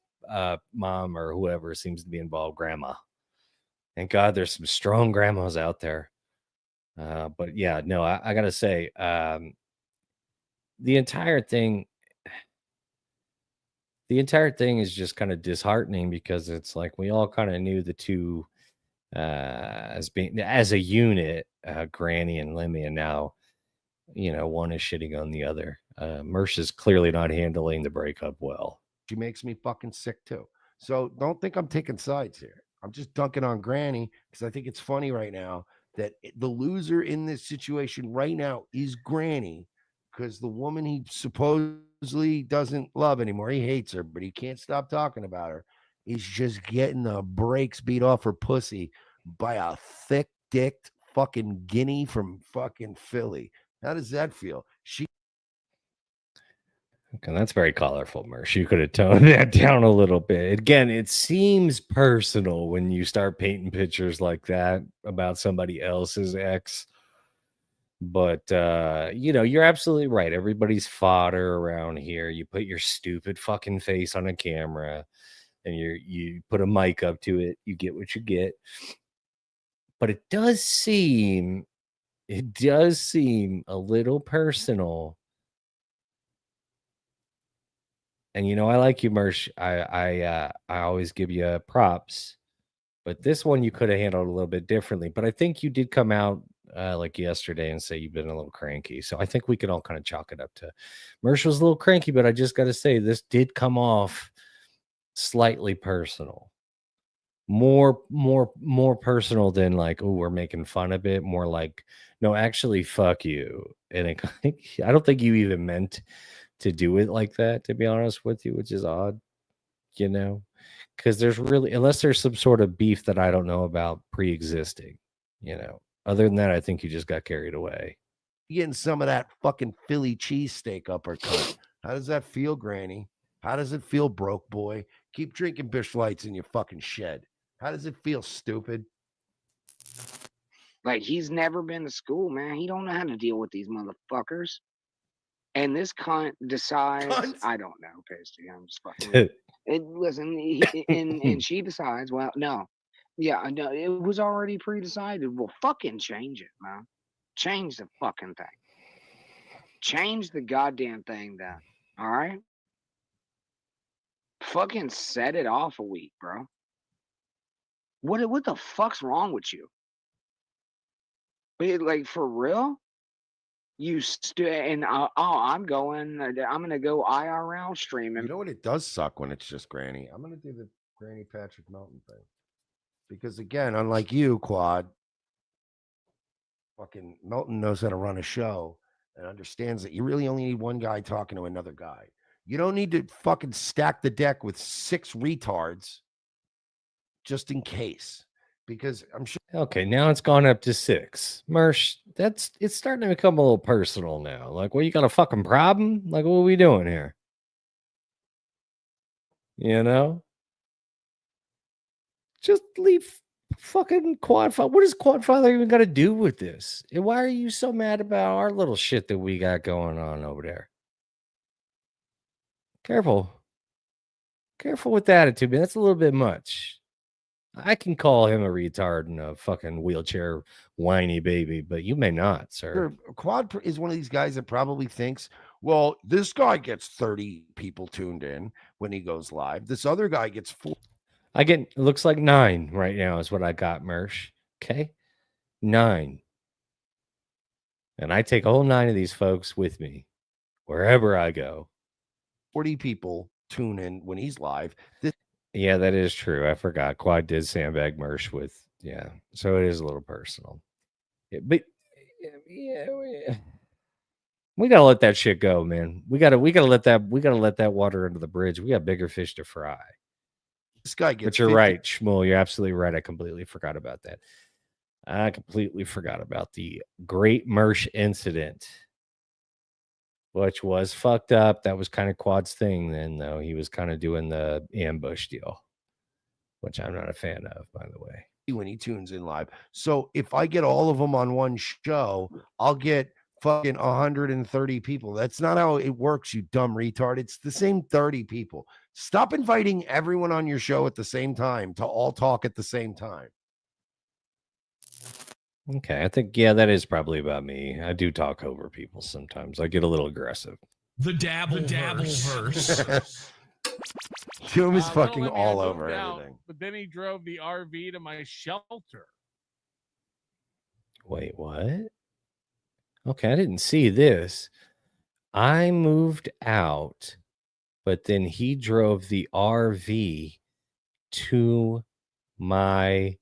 mom or whoever seems to be involved, grandma. Thank God there's some strong grandmas out there. But yeah, no, I gotta say, the entire thing, the entire thing is just kind of disheartening because it's like we all kind of knew the two as being as a unit, Granny and Lemmy, and now one is shitting on the other. Mersh is clearly not handling the breakup well. she makes me fucking sick too. So don't think I'm taking sides here. I'm just dunking on Granny because I think it's funny right now that the loser in this situation right now is Granny because the woman he supposedly doesn't love anymore, he hates her, but he can't stop talking about her, is just getting the brakes beat off her pussy by a thick dicked fucking guinea from fucking Philly. How does that feel? She Okay, that's very colorful, Mersh. You could have toned that down a little bit. Again, it seems personal when you start painting pictures like that about somebody else's ex. But you're absolutely right. Everybody's fodder around here. You put your stupid fucking face on a camera and you put a mic up to it, you get what you get. But it does seem a little personal. And I like you, Mersh. I always give you props, but this one you could have handled a little bit differently. But I think you did come out like yesterday and say you've been a little cranky. So I think we can all kind of chalk it up to Mersh was a little cranky, but I just got to say this did come off slightly personal. More personal than like, oh, we're making fun of it. More like, no, actually, fuck you. And I don't think you even meant to do it like that, to be honest with you, which is odd, because there's really, unless there's some sort of beef that I don't know about pre-existing, other than that, I think you just got carried away. getting some of that fucking Philly cheesesteak uppercut. How does that feel, Granny? How does it feel, broke boy? Keep drinking Busch Lights in your fucking shed. How does it feel, stupid? Like he's never been to school, man. He don't know how to deal with these motherfuckers. And this cunt decides, Cunt. I don't know, Pasty. I'm just fucking with it. Listen, and she decides, well, no, yeah, no, it was already pre-decided. Well, fucking change it, man. Change the fucking thing. Change the goddamn thing, then. All right. Fucking set it off a week, bro. What the fuck's wrong with you? But like for real? I'm gonna go IRL streaming. You know what? It does suck when it's just Granny. I'm gonna do the Granny Patrick Melton thing because again, unlike you, Quad, fucking Melton knows how to run a show and understands that you really only need one guy talking to another guy. You don't need to fucking stack the deck with 6 retards just in case. Because I'm sure. Okay, now it's gone up to 6. Mersh, it's starting to become a little personal now. Like, well, you got a fucking problem? Like, what are we doing here? You know? Just leave fucking Quadfather. What does Quadfather even got to do with this? And why are you so mad about our little shit that we got going on over there? Careful. Careful with the attitude, man. That's a little bit much. I can call him a retard and a fucking wheelchair whiny baby, but you may not, sir. Quad is one of these guys that probably thinks, well, this guy gets 30 people tuned in when he goes live. This other guy gets 4. It looks like 9 right now is what I got, Mersh. Okay. 9. And I take all 9 of these folks with me wherever I go. 40 people tune in when he's live. Yeah, that is true. I forgot. Quad did sandbag Mersh with, yeah. So it is a little personal. Yeah, but yeah, we gotta let that shit go, man. We gotta let that water under the bridge. We got bigger fish to fry. This guy gets. But you're right, Shmuel. You're absolutely right. I completely forgot about that. I completely forgot about the Great Mersh incident, which was fucked up. That was kind of Quad's thing then, though. He was kind of doing the ambush deal, which I'm not a fan of, by the way. When he tunes in live. So if I get all of them on one show, I'll get fucking 130 people. That's not how it works, you dumb retard. It's the same 30 people. Stop inviting everyone on your show at the same time to all talk at the same time. Okay, I think, yeah, that is probably about me. I do talk over people sometimes. I get a little aggressive. The Dabbleverse. Doom is fucking all over everything. But then he drove the RV to my shelter. Wait, what? Okay, I didn't see this. I moved out, but then he drove the RV to my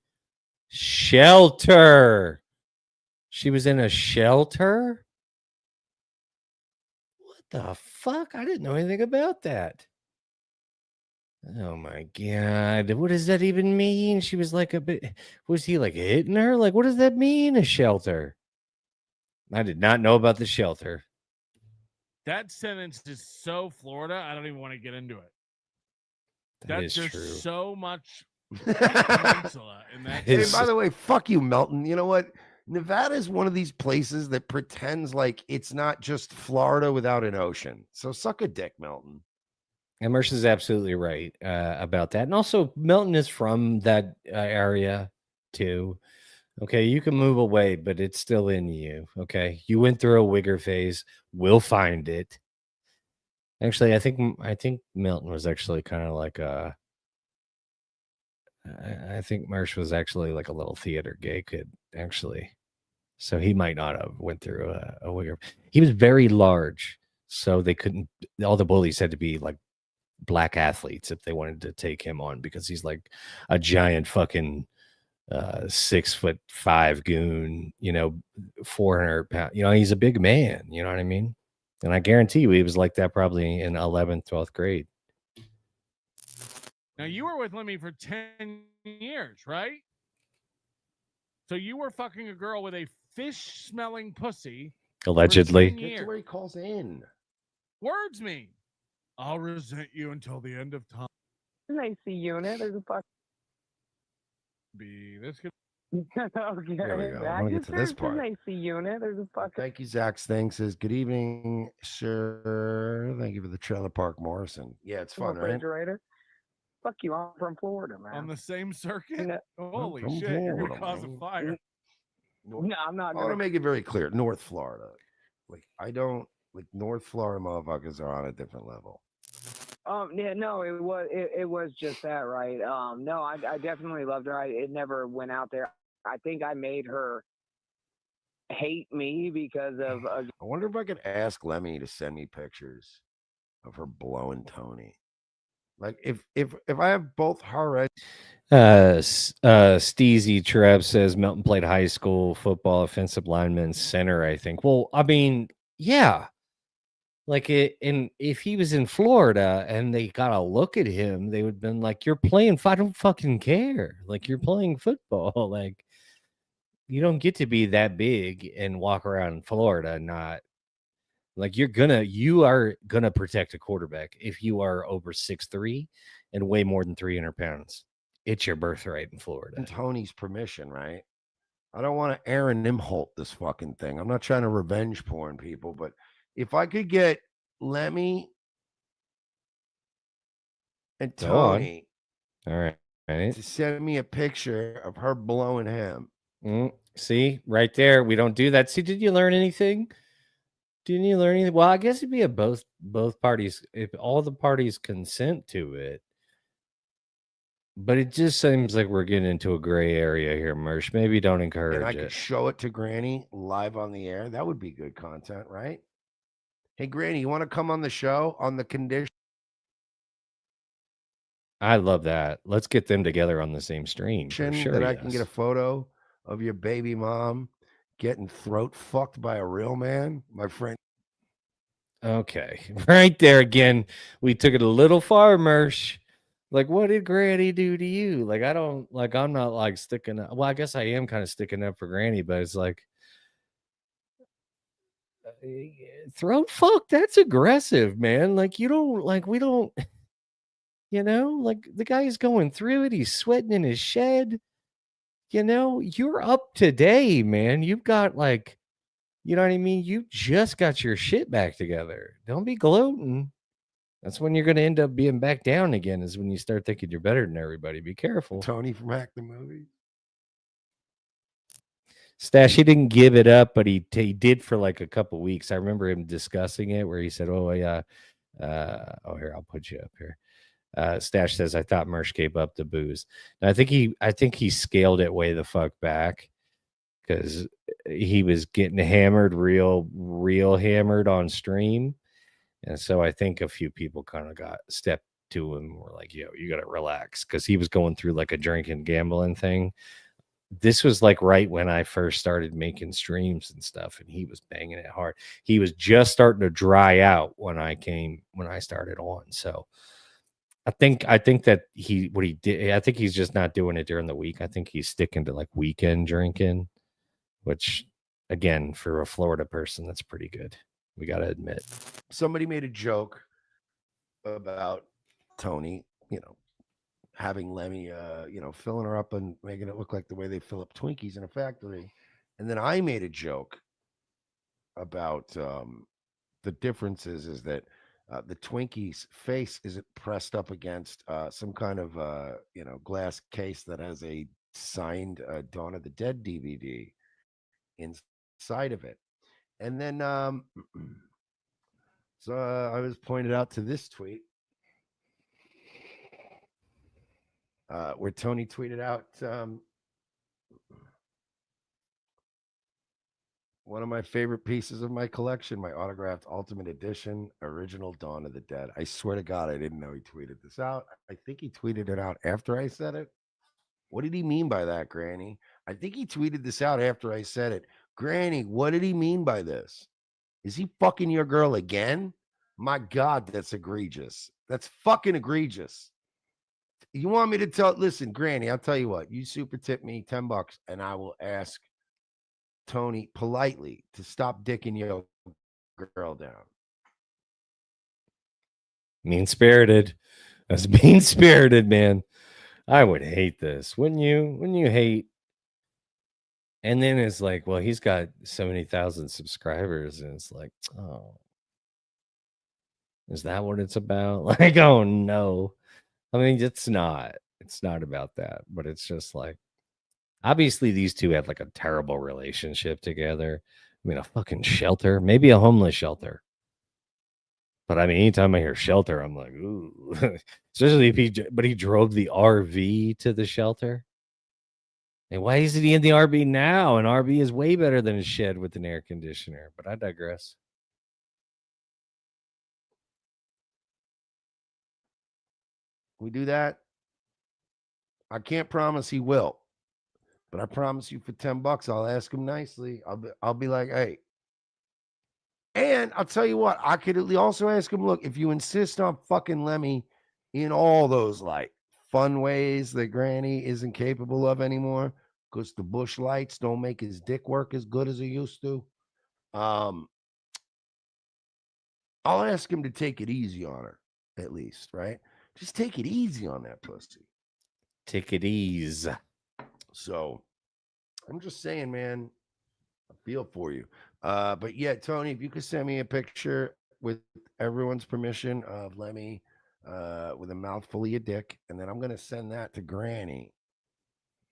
shelter. She was in a shelter? What the fuck? I didn't know anything about that. Oh my god. What does that even mean? She was like was he like hitting her? Like, what does that mean, a shelter? I did not know about the shelter. That sentence is so Florida, I don't even want to get into it. That's true. So much peninsula in that. Hey, by the way, fuck you, Melton. You know what? Nevada is one of these places that pretends like it's not just Florida without an ocean. So suck a dick, Melton. And Mersh is absolutely right about that. And also, Melton is from that area too. Okay, you can move away, but it's still in you. Okay, you went through a wigger phase. We'll find it. Actually, I think Melton was actually kind of like I think Mersh was actually like a little theater gay kid, actually. So he might not have went through a wigger. He was very large, so they couldn't. All the bullies had to be like black athletes if they wanted to take him on because he's like a giant fucking 6'5" goon, 400 pounds. He's a big man, you know what I mean? And I guarantee you he was like that probably in 11th, 12th grade. Now you were with Lemmy for 10 years, right? So you were fucking a girl with a fish smelling pussy. Allegedly. That's where he calls in. Words mean I'll resent you until the end of time. Nice unit. There's a fuck. This could. Okay. There we go. I want to get to this part. Nice unit. There's a fuck. Thank you, Zach's thing says, good evening, sir. Thank you for the Trailer Park Morrison. Yeah, it's fun, right? Refrigerator. Fuck you. I'm from Florida, man. On the same circuit? No. Holy from shit. You're going to Florida, cause man. a fire. No, I'm not. I want to make it very clear. North Florida. Like, I don't, like, North Florida motherfuckers are on a different level. Yeah, no, it was just that, right? No, I definitely loved her. It never went out there. I think I made her hate me because of I wonder if I could ask Lemmy to send me pictures of her blowing Tony. Like if I have both her and Steezy Trev says Melton played high school football, offensive lineman, center, I think. Well, I mean, yeah. Like it, and if he was in Florida and they got a look at him, they would have been like, "You're playing. I don't fucking care. Like you're playing football. Like you don't get to be that big and walk around Florida and not like you are gonna protect a quarterback if you are over 6'3" and weigh more than 300 pounds. It's your birthright in Florida. Tony's permission, right? I don't want to Aaron Nimholt this fucking thing. I'm not trying to revenge porn people, but if I could get Lemmy and Go on. Tony All right. to send me a picture of her blowing him. See, right there, we don't do that. See, did you learn anything? Didn't you learn anything? Well, I guess it'd be a both parties if all the parties consent to it. But it just seems like we're getting into a gray area here, Mersh. Maybe don't encourage And I it. could show it to Granny live on the air. That would be good content, right? Hey, Granny, you want to come on the show on the condition? I love that. Let's get them together on the same stream. For sure, That I can get a photo of your baby mom getting throat fucked by a real man, my friend. Okay, right there again. We took it a little far, Mersh. Like, what did Granny do to you? Like, I don't like. I'm not like sticking up. Well, I guess I am kind of sticking up for Granny, but it's like throat fuck. That's aggressive, man. Like, you don't like. We don't. You know, like the guy's going through it. He's sweating in his shed. You know, you're up today, man. You've got like, you know what I mean? You just got your shit back together. Don't be gloating. That's when you're going to end up being back down again, is when you start thinking you're better than everybody. Be careful. Tony from Hack the Movie. Stash, he didn't give it up, but he did for like a couple weeks. I remember him discussing it where he said, oh, yeah. Here, I'll put you up here. Stash says, I thought Mersh gave up the booze. And I think he scaled it way the fuck back because he was getting hammered, real hammered on stream. And so I think a few people kind of got stepped to him and were like, yo, you got to relax, because he was going through like a drinking, gambling thing. This was like right when I first started making streams and stuff, and he was banging it hard. He was just starting to dry out when I started on. So I think that what he did, I think he's just not doing it during the week. I think he's sticking to like weekend drinking, which again, for a Florida person, that's pretty good. We got to admit. Somebody made a joke about Tony, having Lemmy, filling her up and making it look like the way they fill up Twinkies in a factory. And then I made a joke about the differences is that the Twinkie's face isn't pressed up against some kind of glass case that has a signed Dawn of the Dead DVD inside of it. And then so I was pointed out to this tweet where Tony tweeted out one of my favorite pieces of my collection, my autographed Ultimate Edition, original Dawn of the Dead. I swear to God, I didn't know he tweeted this out. I think he tweeted it out after I said it. What did he mean by that, Granny? I think he tweeted this out after I said it. Granny, what did he mean by this? Is he fucking your girl again? My God, that's egregious. That's fucking egregious. You want me to listen, Granny, I'll tell you what, you super tip me $10 and I will ask Tony politely to stop dicking your girl down. Mean-spirited. That's mean-spirited, man. I would hate this. Wouldn't you? Wouldn't you hate? And then it's like, well, he's got 70,000 subscribers, and it's like, oh, is that what it's about? Like, oh no. I mean, it's not about that, but it's just like, obviously these two had like a terrible relationship together. I mean, a fucking shelter, maybe a homeless shelter. But I mean, anytime I hear shelter, I'm like, ooh. Especially if he drove the RV to the shelter. And why isn't he in the RV now? An RV is way better than a shed with an air conditioner. But I digress. We do that. I can't promise he will, but I promise you for $10, I'll ask him nicely. I'll be like, hey. And I'll tell you what, I could also ask him, look, if you insist on fucking Lemmy in all those like fun ways that Granny isn't capable of anymore, because the bush lights don't make his dick work as good as it used to. I'll ask him to take it easy on her, at least, right? Just take it easy on that pussy. Take it easy. So I'm just saying, man, I feel for you. But yeah, Tony, if you could send me a picture with everyone's permission of Lemmy with a mouthful of your dick, and then I'm gonna send that to Granny,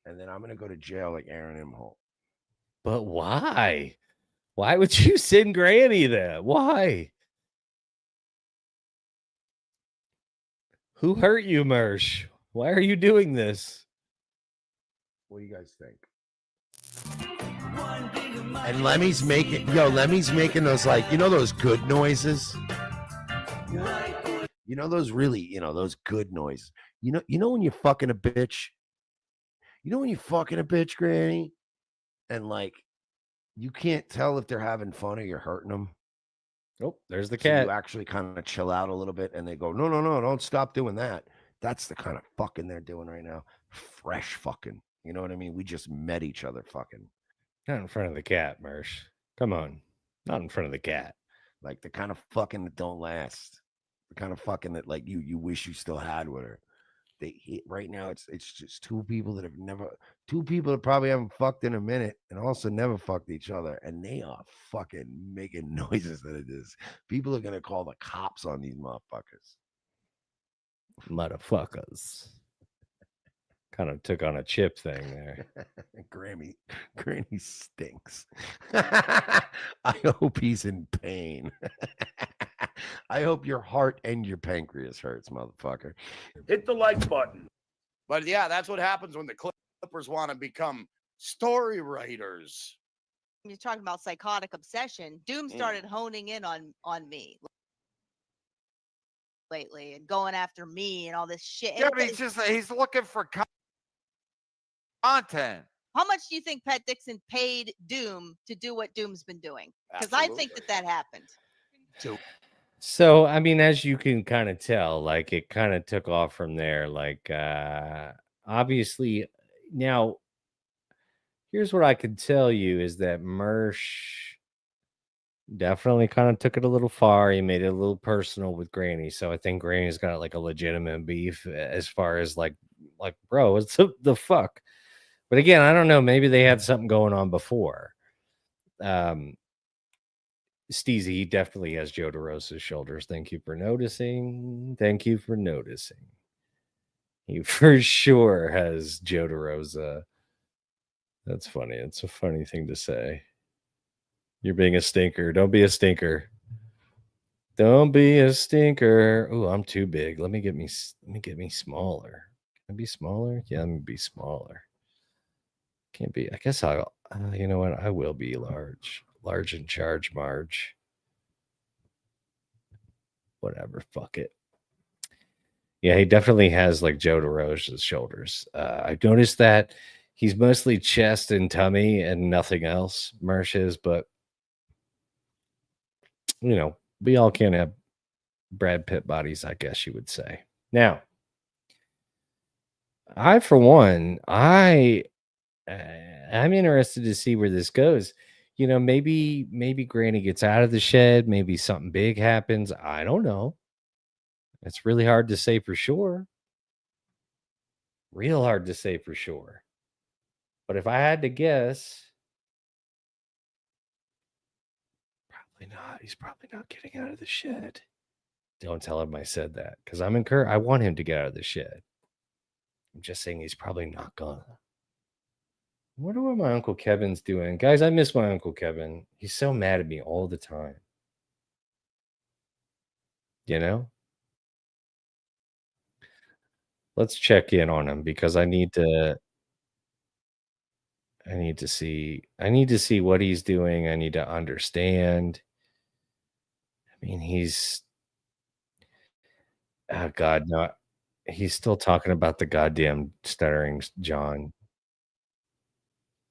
and then I'm gonna go to jail like Aaron Imholt. But why? Why would you send Granny that? Why? Who hurt you, Mersh? Why are you doing this? What do you guys think? And Lemmy's making those, like, those good noises. Those really, those good noises. You know when you're fucking a bitch. When you're fucking a bitch, Granny, and like you can't tell if they're having fun or you're hurting them. Oh, there's the So cat. you actually kind of chill out a little bit, and they go, no, don't stop doing that. That's the kind of fucking they're doing right now. Fresh fucking. You know what I mean? We just met each other fucking. Not in front of the cat, Mersh. Come on. Not in front of the cat. Like the kind of fucking that don't last. The kind of fucking that like you wish you still had with her. Right now it's just two people that probably haven't fucked in a minute and also never fucked each other, and they are fucking making noises that it is. People are gonna call the cops on these motherfuckers. Motherfuckers. Kind of took on a chip thing there. Granny stinks. I hope he's in pain. I hope your heart and your pancreas hurts, motherfucker. Hit the like button. But yeah, that's what happens when the Clippers want to become story writers. You're talking about psychotic obsession. Doom started honing in on me lately and going after me and all this shit. Yeah, but he's looking for content. How much do you think Pat Dixon paid Doom to do what Doom's been doing? Because I think that happened. So, I mean, as you can kind of tell, like it kind of took off from there. Like, obviously, now, here's what I could tell you is that Mersh definitely kind of took it a little far. He made it a little personal with Granny. So I think Granny's got like a legitimate beef as far as like, bro, what's the fuck? But again, I don't know. Maybe they had something going on before. Steezy, he definitely has Joe DeRosa's shoulders. Thank you for noticing. Thank you for noticing. He for sure has Joe DeRosa. That's funny. It's a funny thing to say. You're being a stinker. Don't be a stinker. Don't be a stinker. Oh, I'm too big. Let me get me smaller. Can I be smaller? Yeah, let me be smaller. Can't be. I guess I'll. You know what? I will be large. Large in charge, Marge. Whatever. Fuck it. Yeah, he definitely has like Joe DeRosa's shoulders. I've noticed that he's mostly chest and tummy and nothing else. Mersh is, but we all can't have Brad Pitt bodies, I guess you would say. Now, for one, I'm interested to see where this goes. Maybe Granny gets out of the shed. Maybe something big happens. I don't know. It's really hard to say for sure. Real hard to say for sure. But if I had to guess, probably not. He's probably not getting out of the shed. Don't tell him I said that because I'm encouraged. I want him to get out of the shed. I'm just saying he's probably not gonna. I wonder what my Uncle Kevin's doing. Guys, I miss my Uncle Kevin. He's so mad at me all the time. You know? Let's check in on him because I need to see what he's doing. I need to understand. I mean, oh God, no. He's still talking about the goddamn stuttering John.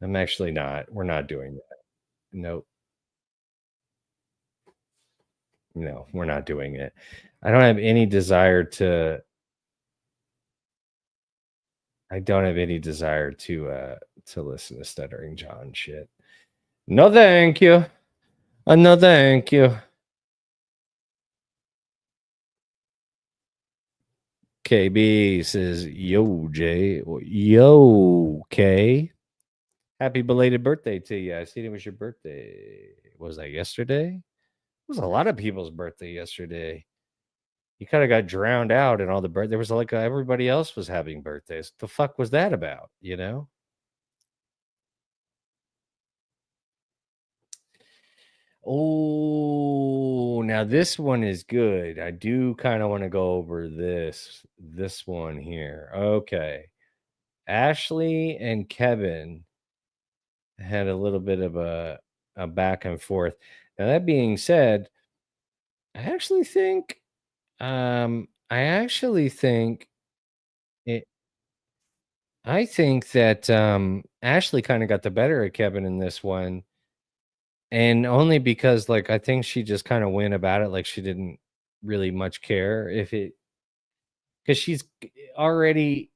I'm actually not. We're not doing that. Nope. No, we're not doing it. I don't have any desire to listen to stuttering John shit. No, thank you. No, thank you. KB says, yo, Jay. Yo, K. Happy belated birthday to you. I seen it was your birthday. Was that yesterday? It was a lot of people's birthday yesterday. You kind of got drowned out and all the there was like everybody else was having birthdays. The fuck was that about? You know? Oh, now this one is good. I do kind of want to go over this one here. Okay. Ashley and Kevin had a little bit of a back and forth. Now that being said, I actually think it I think that Ashley kind of got the better of Kevin in this one. And only because like I think she just kind of went about it like she didn't really much care because she's already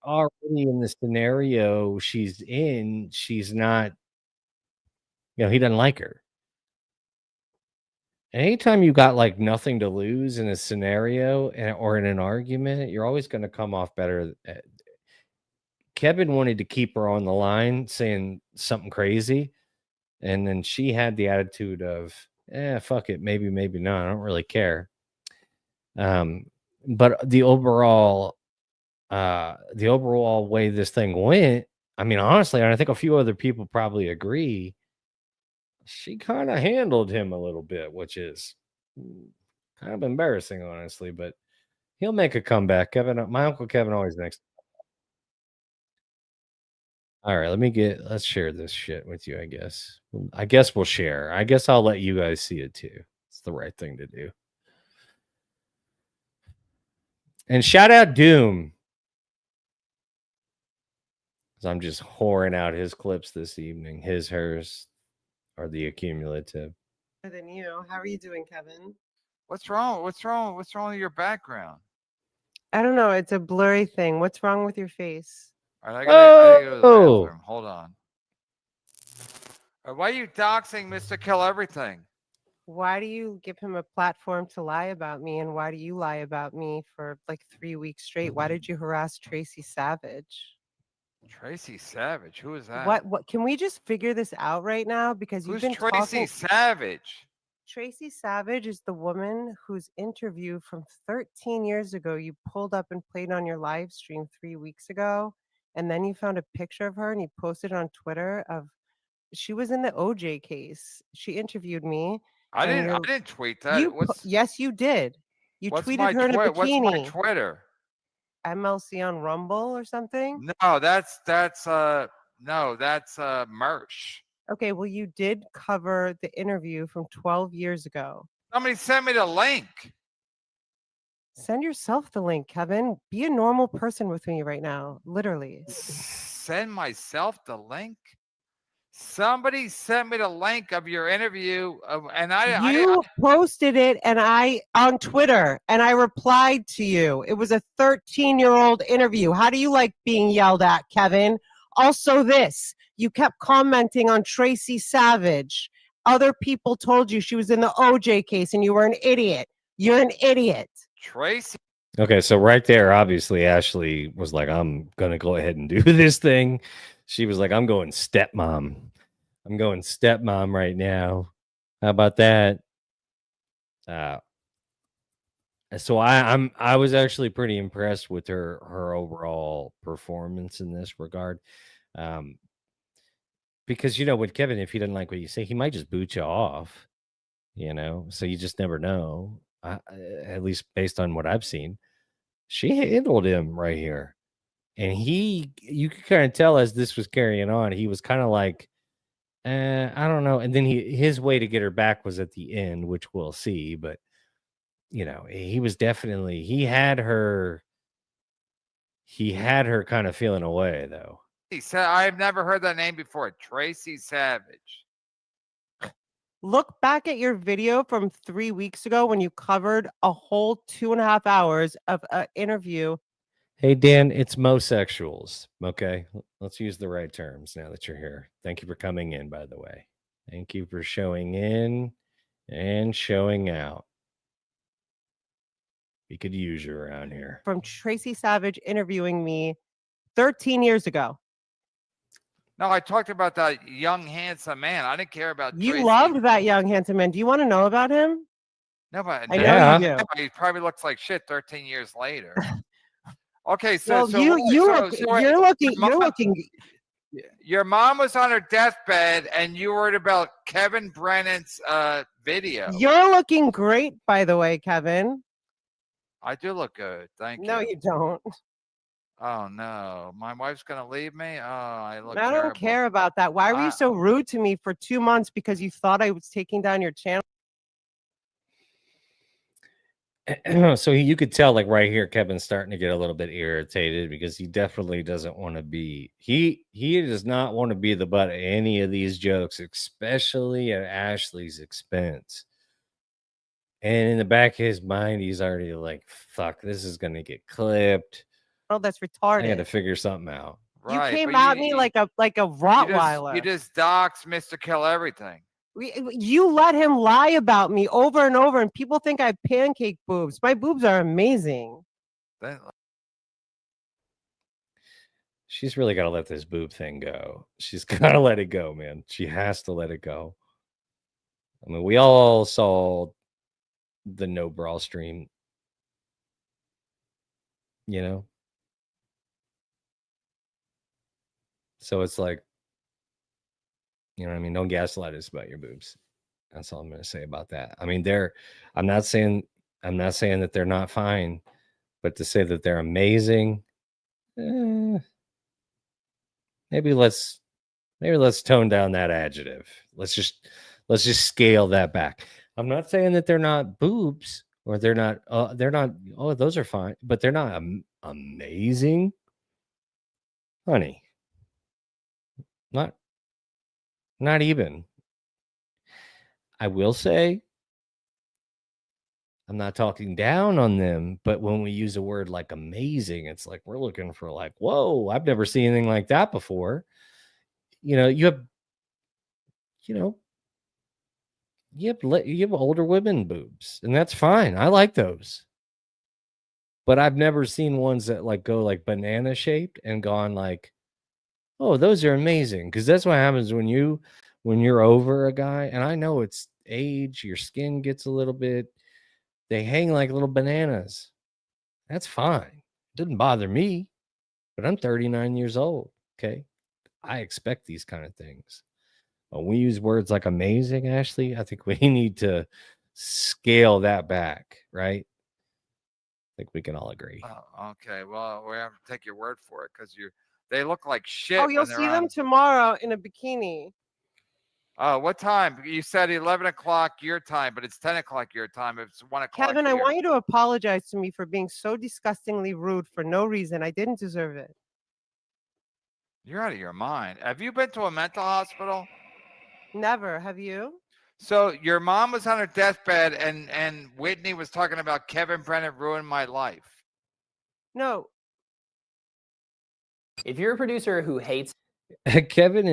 in the scenario she's in, she's not, he doesn't like her. And anytime you got like nothing to lose in a scenario or in an argument, you're always going to come off better. Kevin wanted to keep her on the line saying something crazy. And then she had the attitude of, fuck it. Maybe not. I don't really care. But the overall way this thing went, I mean, honestly, and I think a few other people probably agree, she kind of handled him a little bit, which is kind of embarrassing, honestly, but he'll make a comeback. My Uncle Kevin always makes. All right, let's share this shit with you, I guess. I guess we'll share. I guess I'll let you guys see it too. It's the right thing to do. And shout out Doom. Because I'm just whoring out his clips this evening. Hers are the accumulative. Than you. How are you doing, Kevin? What's wrong? What's wrong with your background? I don't know. It's a blurry thing. What's wrong with your face? All right, I gotta go to the bathroom. Hold on. Why are you doxing Mr. Kill Everything? Why do you give him a platform to lie about me? And why do you lie about me for like 3 weeks straight? Why did you harass Tracy Savage? Tracy Savage? Who is that? What can we just figure this out right now? Because you've been Tracy Savage? Tracy Savage is the woman whose interview from 13 years ago you pulled up and played on your live stream 3 weeks ago. And then you found a picture of her and you posted on Twitter she was in the OJ case. She interviewed me. I didn't tweet that. Yes, you did. You tweeted her in a bikini. What's my Twitter? MLC on Rumble or something? No, that's Mersh. Okay, well, you did cover the interview from 12 years ago. Somebody send me the link. Send yourself the link, Kevin. Be a normal person with me right now, literally. Send myself the link? Somebody sent me the link of your interview, and you posted it on Twitter, and I replied to you. It was a 13-year-old interview. How do you like being yelled at, Kevin? Also, you kept commenting on Tracy Savage. Other people told you she was in the OJ case, and you were an idiot. You're an idiot. Tracy. Okay, so right there, obviously, Ashley was like, I'm going to go ahead and do this thing. She was like, I'm going stepmom. I'm going stepmom right now. How about that? So I was actually pretty impressed with her overall performance in this regard. Because, with Kevin, if he doesn't like what you say, he might just boot you off, so you just never know. at least based on what I've seen, she handled him right here. And you could kind of tell as this was carrying on, he was kind of like, I don't know. And then his way to get her back was at the end, which we'll see. But he was definitely he had her kind of feeling away though. He said, I've never heard that name before. Tracy Savage. Look back at your video from 3 weeks ago when you covered a whole 2.5 hours of an interview. Hey, Dan, it's mosexuals. Okay. Let's use the right terms now that you're here. Thank you for coming in, by the way. Thank you for showing in and showing out. We could use you around here. From Tracy Savage interviewing me 13 years ago. No, I talked about that young, handsome man. I didn't care about You Tracy. loved that young, handsome man. Do you want to know about him? No, but I know you do. he probably looks like shit 13 years later. Okay, Well, you're looking. Your mom was on her deathbed, and you worried about Kevin Brennan's video. You're looking great, by the way, Kevin. I do look good. Thank you. No, you don't. Oh no, my wife's gonna leave me. Oh, I look. I don't terrible. care about that. Why were you so rude to me for 2 months because you thought I was taking down your channel? So you could tell, like right here, Kevin's starting to get a little bit irritated because he definitely doesn't want to be. He does not want to be the butt of any of these jokes, especially at Ashley's expense. And in the back of his mind, he's already like, "Fuck, this is gonna get clipped. Oh, that's retarded. I got to figure something out." You came at me like a Rottweiler. You just dox Mr. Kill Everything. You let him lie about me over and over, and people think I have pancake boobs. My boobs are amazing. She's really got to let this boob thing go. She's got to let it go, man. She has to let it go. I mean, we all saw the no bra stream, So it's like, you know what I mean? Don't gaslight us about your boobs. That's all I'm going to say about that. I mean, I'm not saying that they're not fine, but to say that they're amazing, maybe let's tone down that adjective. Let's just scale that back. I'm not saying that they're not boobs or they're not, oh, those are fine, but they're not amazing. Honey. Not even. I will say, I'm not talking down on them, but when we use a word like amazing, it's like we're looking for like, whoa, I've never seen anything like that before. You have older women boobs, and that's fine. I like those. But I've never seen ones that like go like banana shaped and gone like, oh, those are amazing. Because that's what happens when you're over a guy. And I know it's age, your skin gets a little bit, they hang like little bananas. That's fine. It doesn't bother me, but I'm 39 years old. Okay. I expect these kind of things. When we use words like amazing, Ashley, I think we need to scale that back, right? I think we can all agree. Oh, okay. Well, we have to take your word for it because they look like shit. Oh, you'll see them tomorrow in a bikini. Oh, what time? You said 11 o'clock your time, but it's 10 o'clock your time. It's 1 o'clock. Kevin, I want you to apologize to me for being so disgustingly rude for no reason. I didn't deserve it. You're out of your mind. Have you been to a mental hospital? Never. Have you? So your mom was on her deathbed and Whitney was talking about Kevin Brennan ruined my life. No. If you're a producer who hates Kevin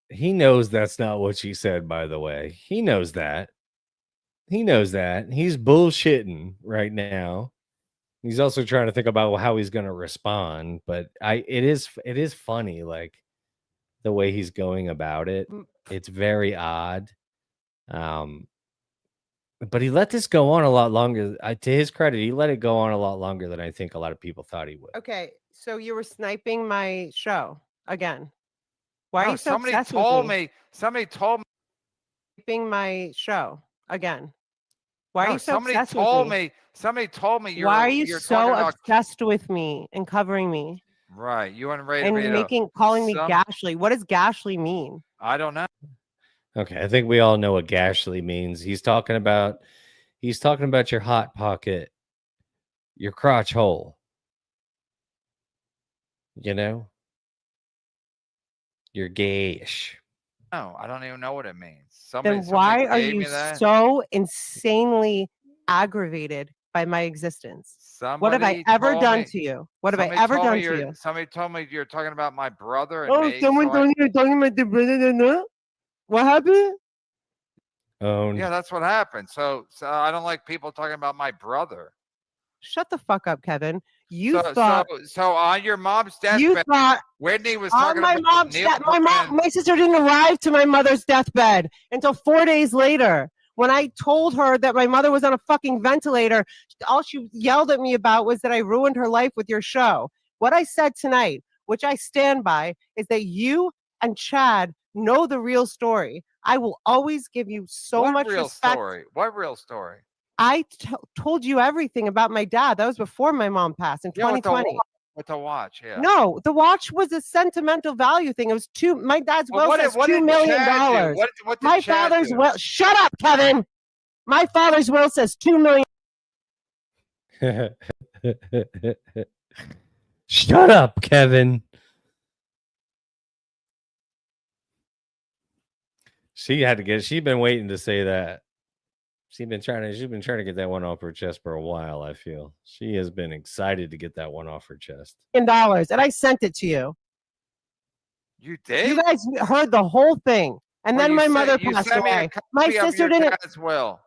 he knows that's not what she said, by the way. He knows that. He's bullshitting right now. He's also trying to think about how he's going to respond, but it is funny, like the way he's going about it. It's very odd. But he let this go on a lot longer. To his credit, he let it go on a lot longer than I think a lot of people thought he would. Okay, so you were sniping my show again. Why are you so somebody obsessed told with me? Somebody told me sniping my show again. Why are No, you so somebody obsessed with told me? me. Somebody told me Why are you're you talking so about obsessed with me and covering me right. You underrated me and calling me some. Gashly? What does Gashly mean? I don't know. Okay, I think we all know what Gashly means. He's talking about your hot pocket, your crotch hole. You know, your gayish. No, I don't even know what it means. Then Somebody why are gave you me that. so insanely aggravated by my existence? What have I Somebody ever told done me. to you? What have I Somebody ever told me done to you're. you? Somebody told me you're talking about my brother and Oh, me. someone So I, told you you're talking about the brother. What happened? Owned. yeah, that's what happened. So I don't like people talking about my brother. Shut the fuck up, Kevin. You thought So on your mom's you deathbed, thought Whitney was on talking my about mom's Neil death. Brennan. My sister didn't arrive to my mother's deathbed until 4 days later. When I told her that my mother was on a fucking ventilator, all she yelled at me about was that I ruined her life with your show. What I said tonight, which I stand by, is that you and Chad know the real story. I will always give you so What much real respect. story? What real story? I told you everything about my dad. That was before my mom passed in Yeah, 2020. with the watch. Yeah. No, the watch was a sentimental value thing. It was my dad's Well, will says what $2 did million. Chad do? What did My Chad father's do? will. Shut up, Kevin. My father's will says $2 million. Shut up, Kevin. She'd been waiting to say that. She's been trying to get that one off her chest for a while, I feel. She has been excited to get that one off her chest. And I sent it to you. You did? You guys heard the whole thing. And Well, then you my said- mother you passed sent me a away. copy My of sister your didn't. dad's will.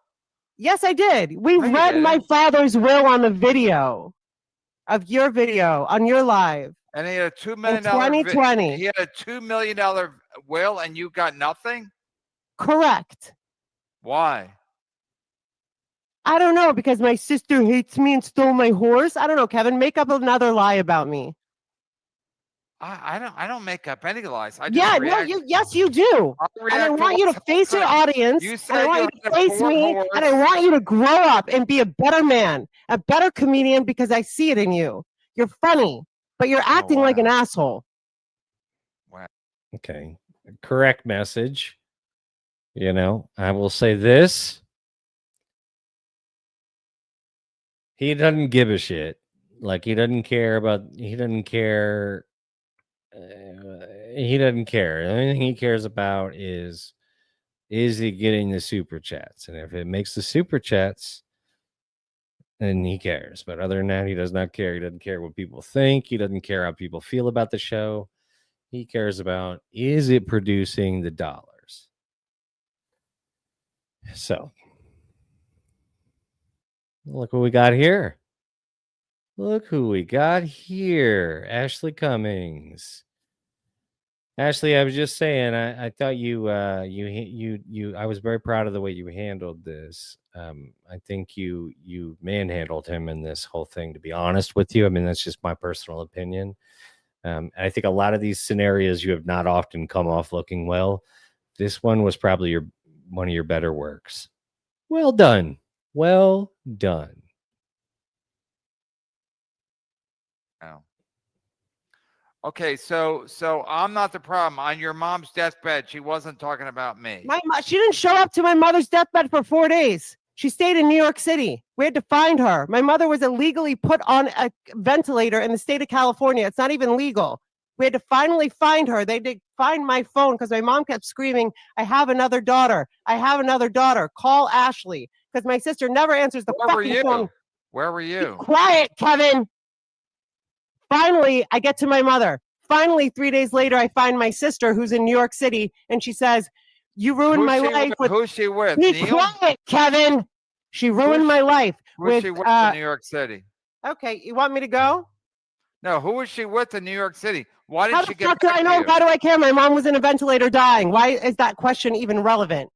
Yes, I did. We No, you read my didn't. father's will on the video of your video on your live. And he had a $2 In million 2020. He had a $2 million will, and you got nothing. Correct. Why? I don't know, because my sister hates me and stole my horse. I don't know, Kevin. Make up another lie about me. I don't make up any lies. I just Yeah, react. no, yes, you do. And I want you to face your audience. You And said I want you you had to a face poor me. horse. And I want you to grow up and be a better man, a better comedian, because I see it in you. You're funny, but you're acting like an asshole. Wow. Okay. Correct message. You know, I will say this. He doesn't give a shit. Like he doesn't care. The only thing he cares about is he getting the super chats? And if it makes the super chats, then he cares. But other than that, he does not care. He doesn't care what people think. He doesn't care how people feel about the show. He cares about, is it producing the dollars? So look what we got here. Look who we got here. Ashley Cummings. Ashley, I was just saying, I thought you I was very proud of the way you handled this. I think you manhandled him in this whole thing, to be honest with you. I mean, that's just my personal opinion. I think a lot of these scenarios you have not often come off looking well. This one was probably one of your better works. Well done. Well done. Oh. Okay, so I'm not the problem. On your mom's deathbed, she wasn't talking about me. She didn't show up to my mother's deathbed for 4 days. She stayed in New York City. We had to find her. My mother was illegally put on a ventilator in the state of California. It's not even legal. We had to finally find her. They did find my phone because my mom kept screaming, I have another daughter. I have another daughter. Call Ashley. Because my sister never answers the fucking phone. Where were you? Be quiet, Kevin. Finally, I get to my mother. Finally, 3 days later, I find my sister who's in New York City, and she says, you ruined my life. Who's she with? Be Neil? quiet, Kevin. She ruined my life. Who's she with in New York City? Okay, you want me to go? No, who was she with in New York City? Why How didn't she the get fuck do back I to know? you? How do I care? My mom was in a ventilator dying. Why is that question even relevant?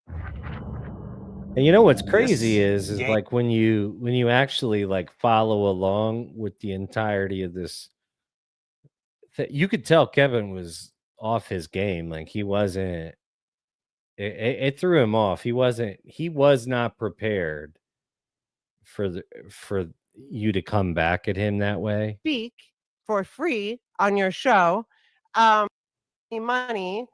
And you know what's crazy is like when you actually like follow along with the entirety of this, you could tell Kevin was off his game. Like he wasn't it threw him off. He was not prepared for you to come back at him that way. Speak for free on your show. Money.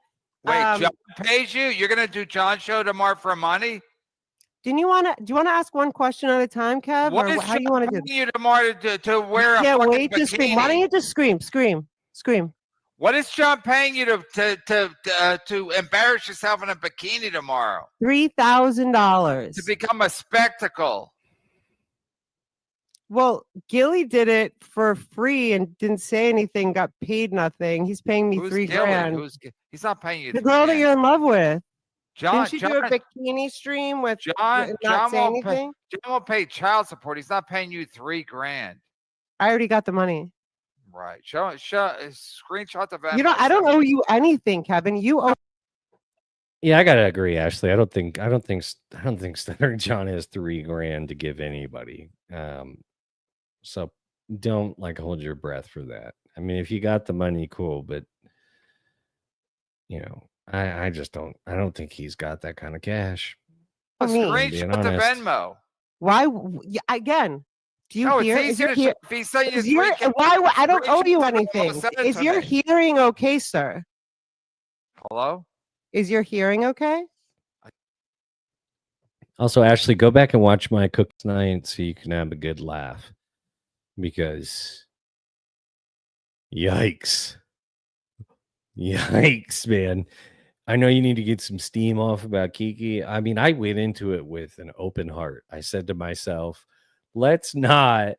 Wait, John pays you? You're gonna do John's show tomorrow for money? Do you want to ask one question at a time, Kev? What or is how do you want to do? you tomorrow to wear a Can't fucking wait to scream. Why don't bikini? you just scream? What is John paying you to embarrass yourself in a bikini tomorrow? $3,000 To become a spectacle. Well, Gilly did it for free and didn't say anything. Got paid nothing. He's paying me Who's $3 Gilly? grand. He's not paying you. The $3 girl that grand. you're in love with. John, Didn't she do a bikini stream with John not say won't pay, anything? John will pay child support. He's not paying you $3 grand. I already got the money. Right. Screenshot the Venmo. You know, I don't owe you anything, Kevin. You owe. Yeah, I gotta agree, Ashley. I don't think Stuttering John has $3 grand to give anybody. So don't like hold your breath for that. I mean, if you got the money, cool, but you know, I don't think he's got that kind of cash. Screenshot the Venmo. Why again? Do you hear? It's easier if he sent you why? I don't owe you anything. Is your hearing okay, sir? Hello? Is your hearing okay? Also, Ashley, go back and watch my Cook Night so you can have a good laugh. Because yikes, man. I know you need to get some steam off about Kiki. I mean, I went into it with an open heart. I said to myself, let me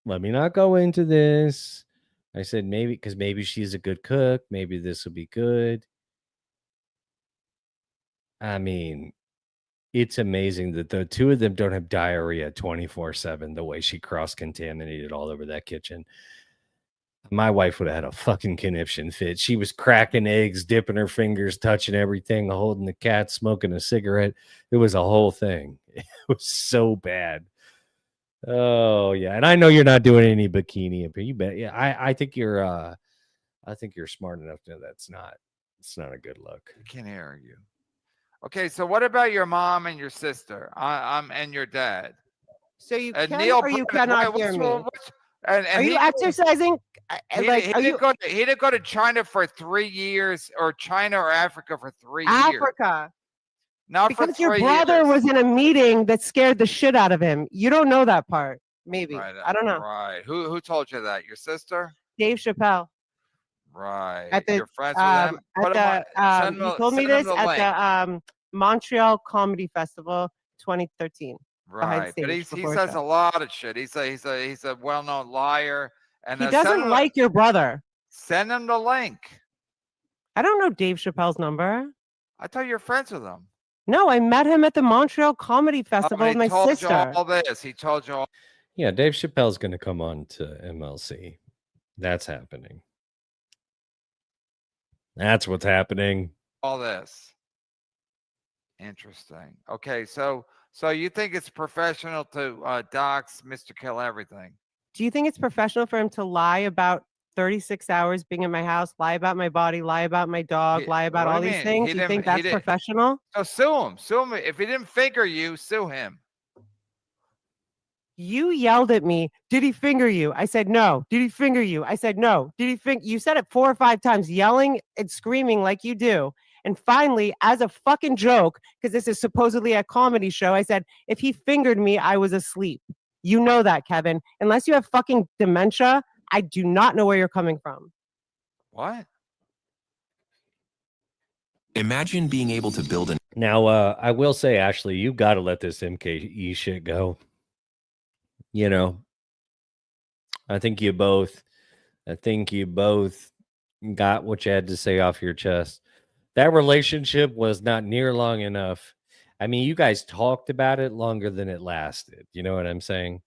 not go into this. I said, maybe she's a good cook. Maybe this will be good. I mean, it's amazing that the two of them don't have diarrhea 24/7 the way she cross-contaminated all over that kitchen. My wife would have had a fucking conniption fit. She was cracking eggs, dipping her fingers, touching everything, holding the cat, smoking a cigarette. It was a whole thing. It was so bad. Oh yeah, and I know you're not doing any bikini, but you bet. Yeah, I think you're smart enough to know it's not a good look. I can't hear you. Okay, so what about your mom and your sister? And your dad. So you can or you cannot hear me. Are you exercising? He didn't go to China for 3 years, or China or Africa for 3 years. Africa. Not because for 3 your brother years. was in a meeting that scared the shit out of him. You don't know that part. Maybe. Right, I don't know. Right. Who told you that? Your sister? Dave Chappelle. Right. You're friends with them? You told me this at the Montreal Comedy Festival 2013. Right, but he says a lot of shit. He's a well-known liar, and he doesn't like your brother. Send him the link. I don't know Dave Chappelle's number. I thought you're friends with him. No, I met him at the Montreal Comedy Festival with my sister. He told you all this. He told you all. Yeah, Dave Chappelle's going to come on to MLC. That's happening. That's what's happening. All this. Interesting. Okay, so you think it's professional to dox Mr. Kill Everything? Do you think it's professional for him to lie about 36 hours being in my house, lie about my body, lie about my dog, lie about all these things? Do you think that's professional? So sue him. Sue him. If he didn't finger you, sue him. You yelled at me. Did he finger you? I said no. Did he finger you? I said no. Did he finger? You said it 4 or 5 times, yelling and screaming like you do. And finally, as a fucking joke, because this is supposedly a comedy show, I said, if he fingered me, I was asleep. You know that, Kevin. Unless you have fucking dementia, I do not know where you're coming from. What? Imagine being able to build an... Now, I will say, Ashley, you got to let this MKE shit go. You know, I think you both got what you had to say off your chest. That relationship was not near long enough. I mean, you guys talked about it longer than it lasted. You know what I'm saying?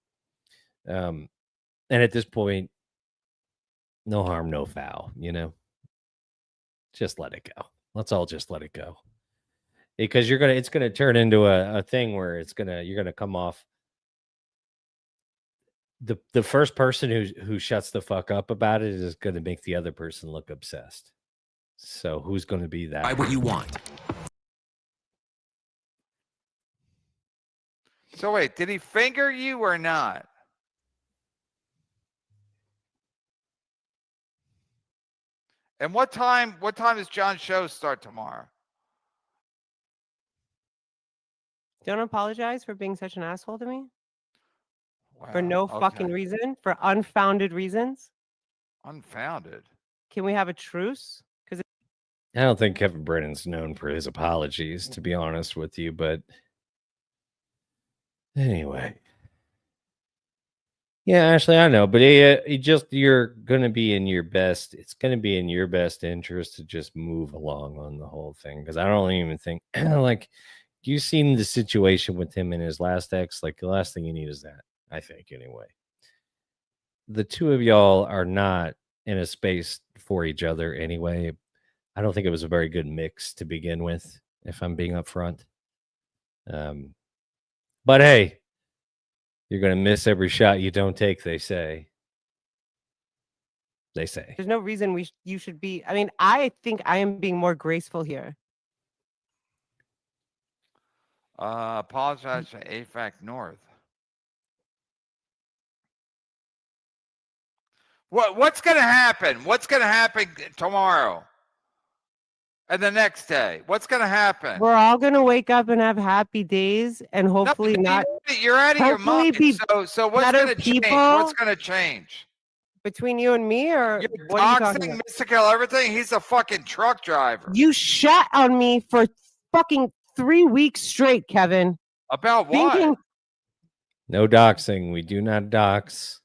And at this point, no harm, no foul, you know? Just let it go. Let's all just let it go. Because it's gonna turn into a thing where you're gonna come off the first person who shuts the fuck up about it is gonna make the other person look obsessed. So who's gonna be that? Buy what you want. So wait, did he finger you or not? And what time does John's show start tomorrow? Don't apologize for being such an asshole to me for Wow, no fucking okay. reason, for unfounded reasons. Unfounded. Can we have a truce? Because I don't think Kevin Brennan's known for his apologies, to be honest with you. But anyway, yeah, Ashley, I know, but you're gonna be in your best. It's gonna be in your best interest to just move along on the whole thing, because I don't even think like you've seen the situation with him and his last ex. Like the last thing you need is that. I think anyway. The two of y'all are not in a space for each other anyway. I don't think it was a very good mix to begin with, if I'm being upfront. But hey, you're going to miss every shot you don't take, they say. They say. there's no reason you should be. I mean, I think I am being more graceful here. Apologize to AFAC North. What's going to happen? What's going to happen tomorrow? And the next day, what's going to happen? We're all going to wake up and have happy days, and hopefully You're out of your mind. So what's going to change? What's going to change? Between you and me, or You're what are you talking doxing about? Mystical everything. He's a fucking truck driver. You shat on me for fucking 3 weeks straight, Kevin. About what? No doxing. We do not dox.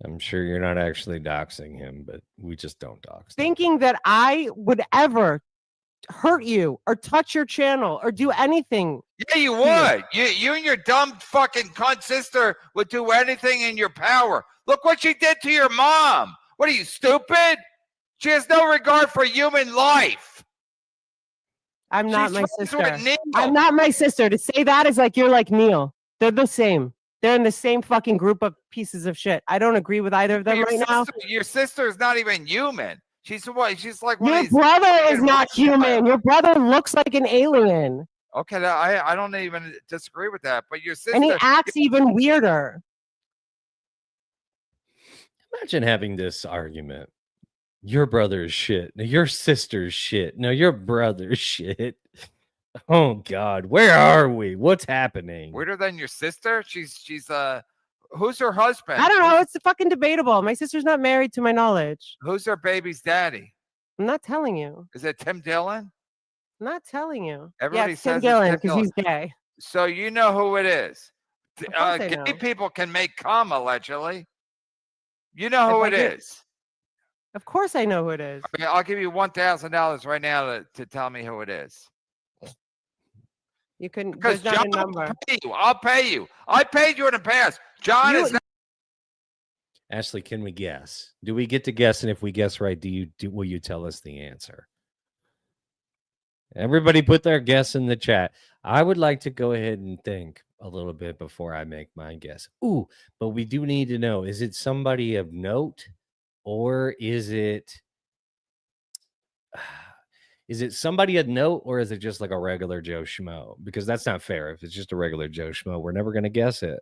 I'm sure you're not actually doxing him, but we just don't dox. Thinking that I would ever hurt you or touch your channel or do anything. Yeah, you would. You and your dumb fucking cunt sister would do anything in your power. Look what she did to your mom. What are you, stupid? She has no regard for human life. I'm not She's my friends with sister. Neil. I'm not my sister. To say that is like you're like Neil. They're the same. They're in the same fucking group of pieces of shit. I don't agree with either of them right now. Your sister is not even human. She's what? She's like one Your of these brother is fucking not reptiles. human. Your brother looks like an alien. Okay, I don't even disagree with that. But your sister, And he acts even weirder. Imagine having this argument. Your brother's shit. No, your sister's shit. No, your brother's shit. Oh God, where are we? What's happening? weirder than your sister. She's who's her husband? I don't know. It's fucking debatable. My sister's not married to my knowledge. Who's her baby's daddy? I'm not telling you. Is it Tim Dillon? I'm not telling you. Everybody yeah, it's Tim says Dillon it's Tim because he's Dillon. gay. So you know who it is. Of course I Gay know. people can make cum allegedly. You know who If it I did- is. Of course I know who it is. I mean, I'll give you $1,000 right now to tell me who it is. You can. Because There's not John a will number. pay you. I'll pay you. I paid you in the past. John You- is not. Ashley, can we guess? Do we get to guess? And if we guess right, will you tell us the answer? Everybody put their guess in the chat. I would like to go ahead and think a little bit before I make my guess. Ooh, but we do need to know, is it somebody of note or is it somebody of note or is it just like a regular Joe Schmo? Because that's not fair. If it's just a regular Joe Schmo, we're never going to guess it.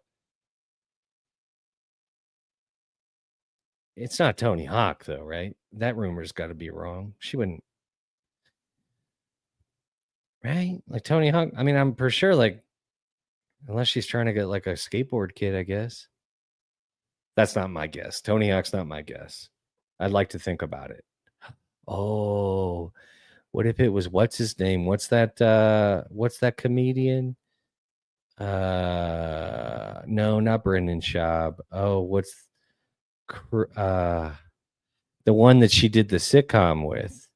It's not Tony Hawk, though, right? That rumor's got to be wrong. She wouldn't. Right? Like Tony Hawk. I mean, I'm for sure, like, unless she's trying to get like a skateboard kid, I guess. That's not my guess. Tony Hawk's not my guess. I'd like to think about it. Oh, what if it was, what's his name? What's that comedian? No, not Brendan Schaub. Oh, what's the one that she did the sitcom with?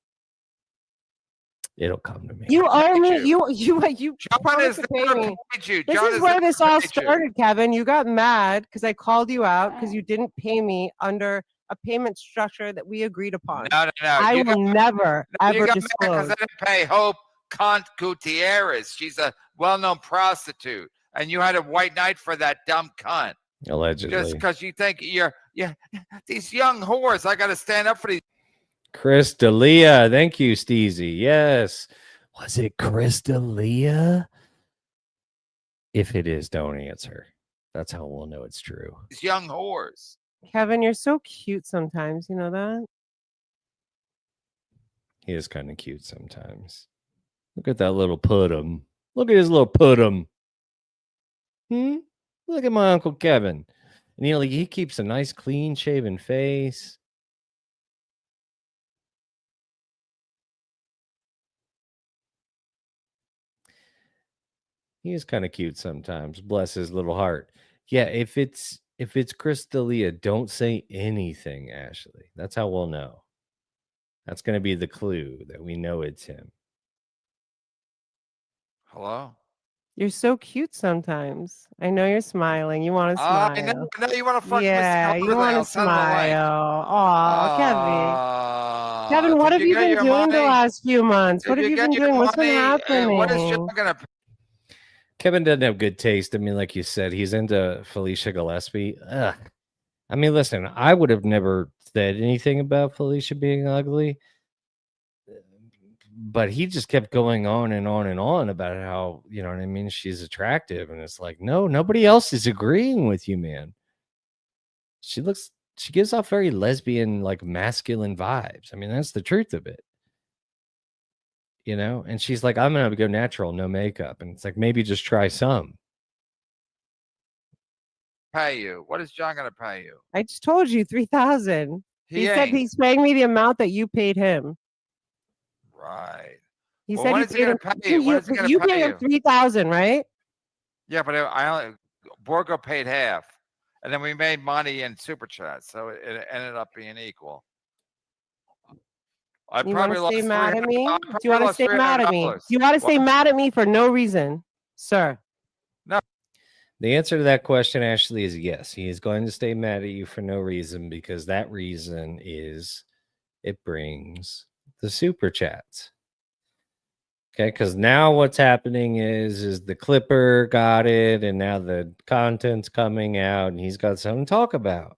It'll come to me. You owe me. You John promised has to pay never me. paid you. This John is has where never this all paid you. started, Kevin. You got mad because I called you out because you didn't pay me under a payment structure that we agreed upon. No. I You will never, You ever got mad because disclose. I didn't pay Hope Kant Gutierrez. She's a well-known prostitute, and you had a white knight for that dumb cunt. Allegedly. Just because you think these young whores. I got to stand up for these. Chris D'Elia. Thank you, Steezy. Yes. Was it Chris D'Elia? If it is, don't answer. That's how we'll know it's true. These young whores. Kevin, you're so cute sometimes. You know that? He is kind of cute sometimes. Look at that little putum. Look at his little putum. Look at my Uncle Kevin. And like, he keeps a nice, clean shaven face. He is kind of cute sometimes. Bless his little heart. Yeah, if it's Chris D'Elia, don't say anything, Ashley. That's how we'll know. That's going to be the clue that we know it's him. Hello? You're so cute sometimes. I know you're smiling. You want to smile. I know you want to fuck Yeah, you want to smile. Oh, Kevin. Kevin, what have you been doing the last few months? What have you been doing? What's been happening? What is John gonna? Kevin doesn't have good taste. I mean, like you said, he's into Felicia Gillespie. Ugh. I mean, listen, I would have never said anything about Felicia being ugly, but he just kept going on and on and on about how, you know what I mean, she's attractive. And it's like, no, nobody else is agreeing with you, man. She gives off very lesbian, like masculine vibes. I mean, that's the truth of it. You know, and she's like, I'm gonna go natural, no makeup. And it's like, maybe just try some. Pay you? What is John gonna pay you? I just told you 3,000. He said he's paying me the amount that you paid him. Right. He Well, said when he is he gonna paid pay you? When is he gonna pay paid him you? 3,000, right? Yeah, but Borgo paid half, and then we made money in super chat, so it ended up being equal. I You want probably to lost stay mad at me? I Do you want to lost stay mad at me? Do $300. you want to stay What? mad at me for no reason, sir? No. The answer to that question, Ashley, is yes. He is going to stay mad at you for no reason, because that reason is it brings the super chats. Okay, because now what's happening is the Clipper got it, and now the content's coming out, and he's got something to talk about.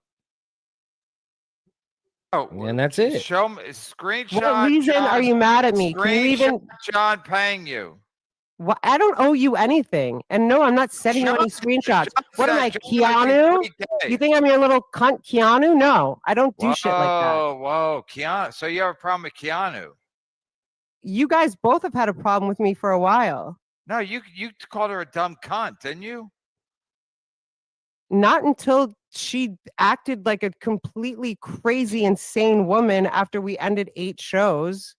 Oh, and that's it. Show me screenshot. What reason are you mad at me? Can you even? John paying you? What? I don't owe you anything, and no, I'm not sending you any screenshots. What am I, Keanu? You think I'm your little cunt, Keanu? No, I don't do shit like that. Whoa, Keanu. So you have a problem with Keanu? You guys both have had a problem with me for a while. No, you called her a dumb cunt, didn't you? Not until she acted like a completely crazy, insane woman after we ended 8 shows.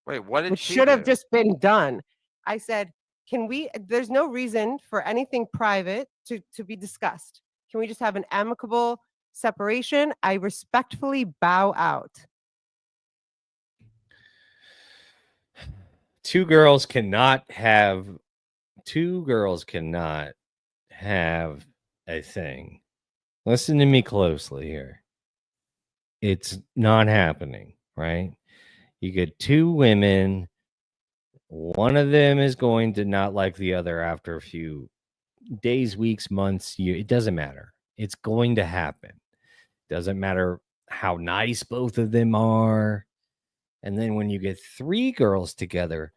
Wait, what did Which she should have do? just been done. I said, can we, there's no reason for anything private to be discussed. Can we just have an amicable separation? I respectfully bow out. Two girls cannot have a thing. Listen to me closely here. It's not happening, right? You get two women. One of them is going to not like the other after a few days, weeks, months, years. It doesn't matter. It's going to happen. Doesn't matter how nice both of them are. And then when you get 3 girls together,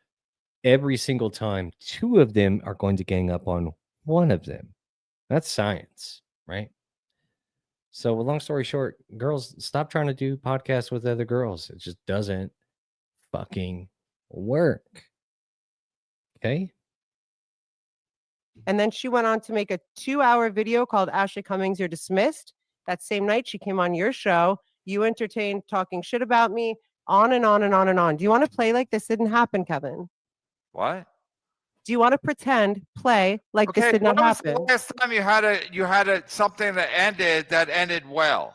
every single time, 2 of them are going to gang up on one of them. That's science, right? So, long story short, girls, stop trying to do podcasts with other girls. It just doesn't fucking work. Okay? And then she went on to make a 2-hour video called Ashley Cummings, You're Dismissed. That same night, she came on your show. You entertained talking shit about me, on and on and on and on. Do you want to play like this didn't happen, Kevin? What? Do you want to play like this did not happen? When was the last time you had a something that ended well?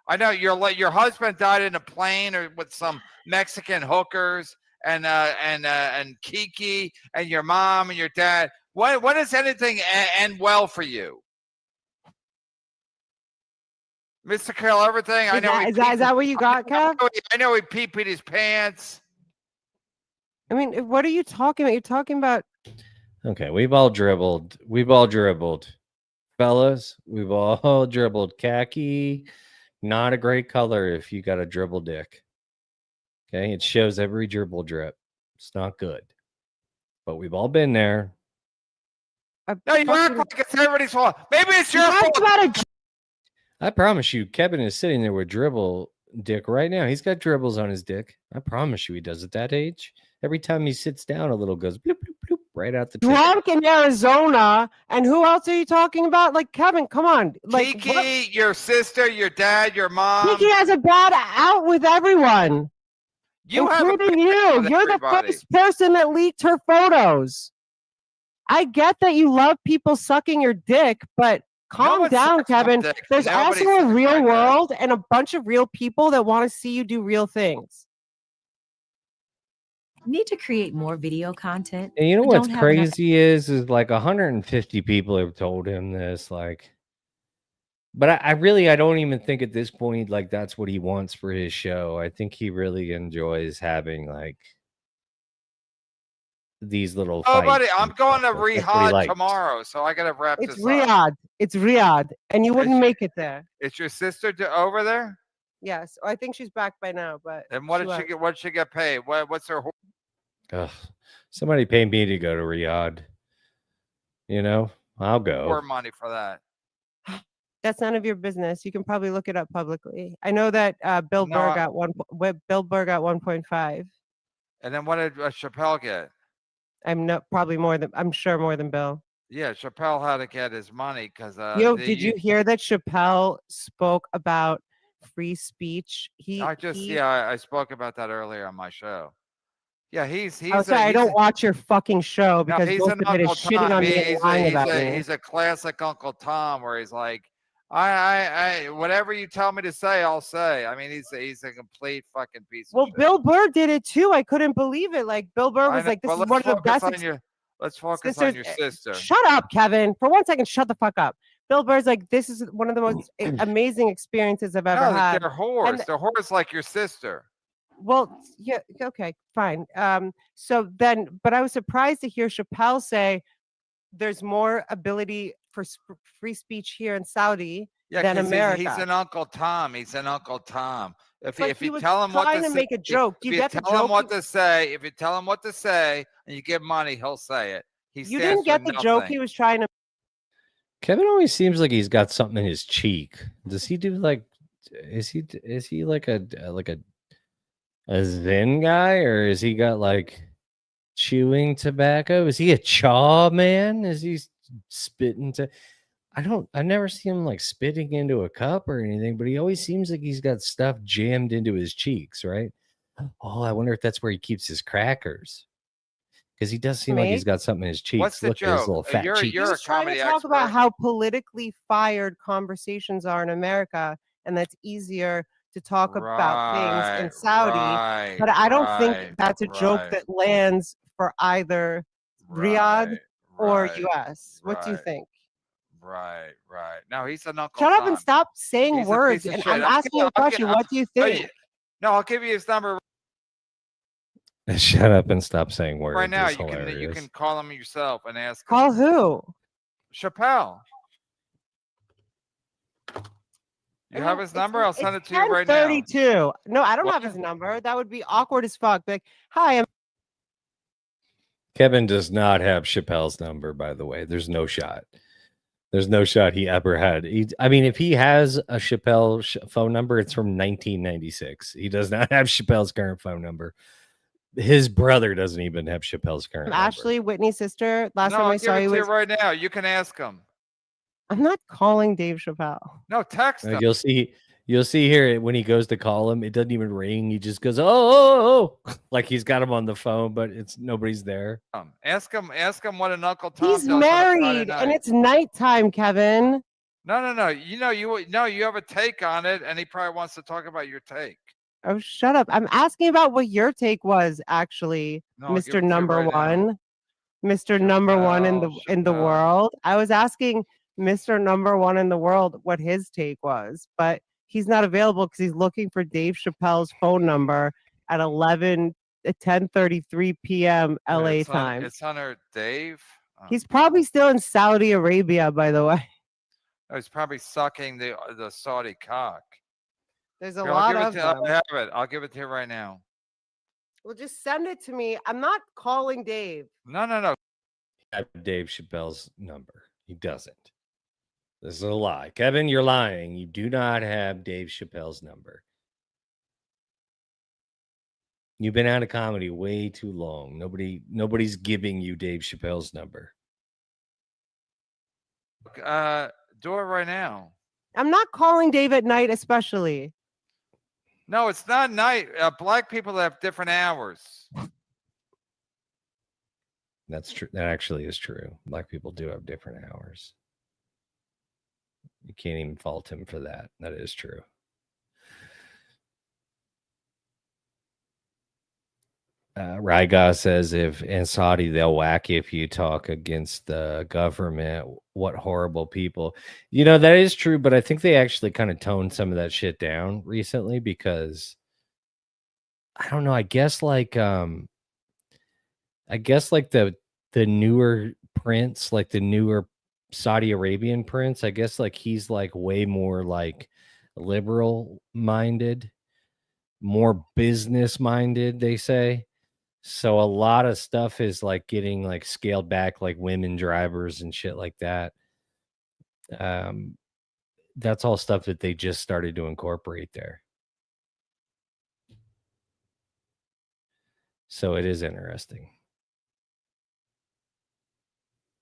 I know your husband died in a plane or with some Mexican hookers and Kiki and your mom and your dad. When does anything end well for you? Mr. Kill Everything. I know. Is that what you got, Kev? I know he pee-peed his pants. I mean, what are you talking about? You're talking about. Okay, we've all dribbled. Fellas, we've all dribbled. Khaki, not a great color if you got a dribble dick. Okay, it shows every dribble drip. It's not good. But we've all been there. No, you act like it's everybody's fault. Maybe it's your fault. I promise you, Kevin is sitting there with dribble dick right now. He's got dribbles on his dick. I promise you, he does at that age. Every time he sits down, a little goes bloop, bloop, bloop, right out the tip. Drunk in Arizona. And who else are you talking about? Like, Kevin, come on. Like, Kiki, your sister, your dad, your mom. Kiki has a bad out with everyone. Including you. You're the first person that leaked her photos. I get that you love people sucking your dick, but calm down, Kevin. There's also a real world and a bunch of real people that want to see you do real things. Need to create more video content. And you know but what's don't have enough- crazy is like 150 people have told him this, like, but I really, I don't even think at this point, like, that's what he wants for his show. I think he really enjoys having like these little Oh, buddy, fights I'm and going to stuff. Like, that's what he Riyadh likes. tomorrow, so I gotta wrap It's this up. Riyadh. It's Riyadh. And you wouldn't make it there. Is your sister over there? Yes. I think she's back by now, but And what did she went. get? What did she get paid? What's her? Ugh, somebody pay me to go to Riyadh. You know, I'll go. More money for that. That's none of your business. You can probably look it up publicly. I know that Bill Burr got 1.5. And then what did Chappelle get? Probably more than, I'm sure more than Bill. Yeah, Chappelle had to get his money because. Did you hear that Chappelle spoke about free speech? I spoke about that earlier on my show. Yeah, he's. Oh, sorry, I don't watch your fucking show because he's most an of it is Uncle shitting Tom. on me and lying about me. He's a classic Uncle Tom where he's like, I whatever you tell me to say, I'll say. I mean, he's a complete fucking piece of shit. Bill Burr did it too. I couldn't believe it. Like Bill Burr was like, "This is one of the best." Let's focus on your sister. Shut up, Kevin. For 1 second, shut the fuck up. Bill Burr's like, "This is one of the most amazing experiences I've ever had." They're whores. They're whores like your sister. Well, yeah, okay, fine. So then, but I was surprised to hear Chappelle say there's more ability for free speech here in Saudi than America. He's an Uncle Tom. He's an Uncle Tom. If you was tell him what trying to to make a joke. Do you get the tell him joke? what to say, if you tell him what to say and you give money, he'll say it. You didn't get the joke he was trying to. Kevin always seems like he's got something in his cheek. Does he do like? Is he like a Zen guy, or is he got like chewing tobacco? Is he a chaw man? Is he spitting to? I never see him like spitting into a cup or anything, but he always seems like he's got stuff jammed into his cheeks, right? Oh, I wonder if that's where he keeps his crackers. Because he does seem like he's got something in his cheeks. What's the Look at his joke? little fat cheeks. You're a Trying comedy to talk expert. about how politically fired conversations are in America, and that's easier to talk about things in Saudi. But I don't think that's a joke that lands for either Riyadh or US. What do you think? Right. No, he's an Uncle Shut up Tom. and stop saying He's a words. piece of And shit. I'm asking you a question. What do you think? No, I'll give you his number Shut up and stop saying words. right now. It's You hilarious. can call him yourself and ask him. Call who? Chappelle. You have his number? I'll send it to you right now. 32. No, I don't have his number. That would be awkward as fuck. Like, hi, I'm Kevin does not have Chappelle's number, by the way. There's no shot. There's no shot he ever had. I mean, if he has a Chappelle phone number, it's from 1996. He does not have Chappelle's current phone number. His brother doesn't even have Chappelle's current number. Ashley, Whitney's sister. Last No, time I'll I give saw it you to you was. right now. You can ask him. I'm not calling Dave Chappelle. No, text him. You'll see here when he goes to call him, it doesn't even ring. He just goes, oh, like he's got him on the phone, but nobody's there. Ask him what an Uncle Tom He's does on a Friday married night. and it's nighttime, Kevin. No. You have a take on it, and he probably wants to talk about your take. Oh, shut up. I'm asking about what your take was, actually, No, I'll give it Mr. to you Number right now. One. Mr. Number One in the world. I was asking Mr. Number One in the world what his take was, but he's not available because he's looking for Dave Chappelle's phone number at 10:33 p.m. LA time. It's Hunter Dave. He's probably still in Saudi Arabia, by the way. Oh, he's probably sucking the Saudi cock. There's a Here, lot of them. I have it. I'll give it to you right now. Well, just send it to me. I'm not calling Dave. No. have Dave Chappelle's number. He doesn't. This is a lie. Kevin, you're lying. You do not have Dave Chappelle's number. You've been out of comedy way too long. Nobody's giving you Dave Chappelle's number. Do it right now. I'm not calling Dave at night, especially. No, it's not night. Black people have different hours. That's true. That actually is true. Black people do have different hours. You can't even fault him for that. That is true. Ryga says if in Saudi they'll whack you if you talk against the government. What horrible people. You know, that is true, but I think they actually kind of toned some of that shit down recently because I don't know. I guess like the newer prince, like the newer Saudi Arabian prince, I guess like he's like way more like liberal minded, more business minded, they say. So a lot of stuff is like getting like scaled back, like women drivers and shit like that. That's all stuff that they just started to incorporate there. So it is interesting.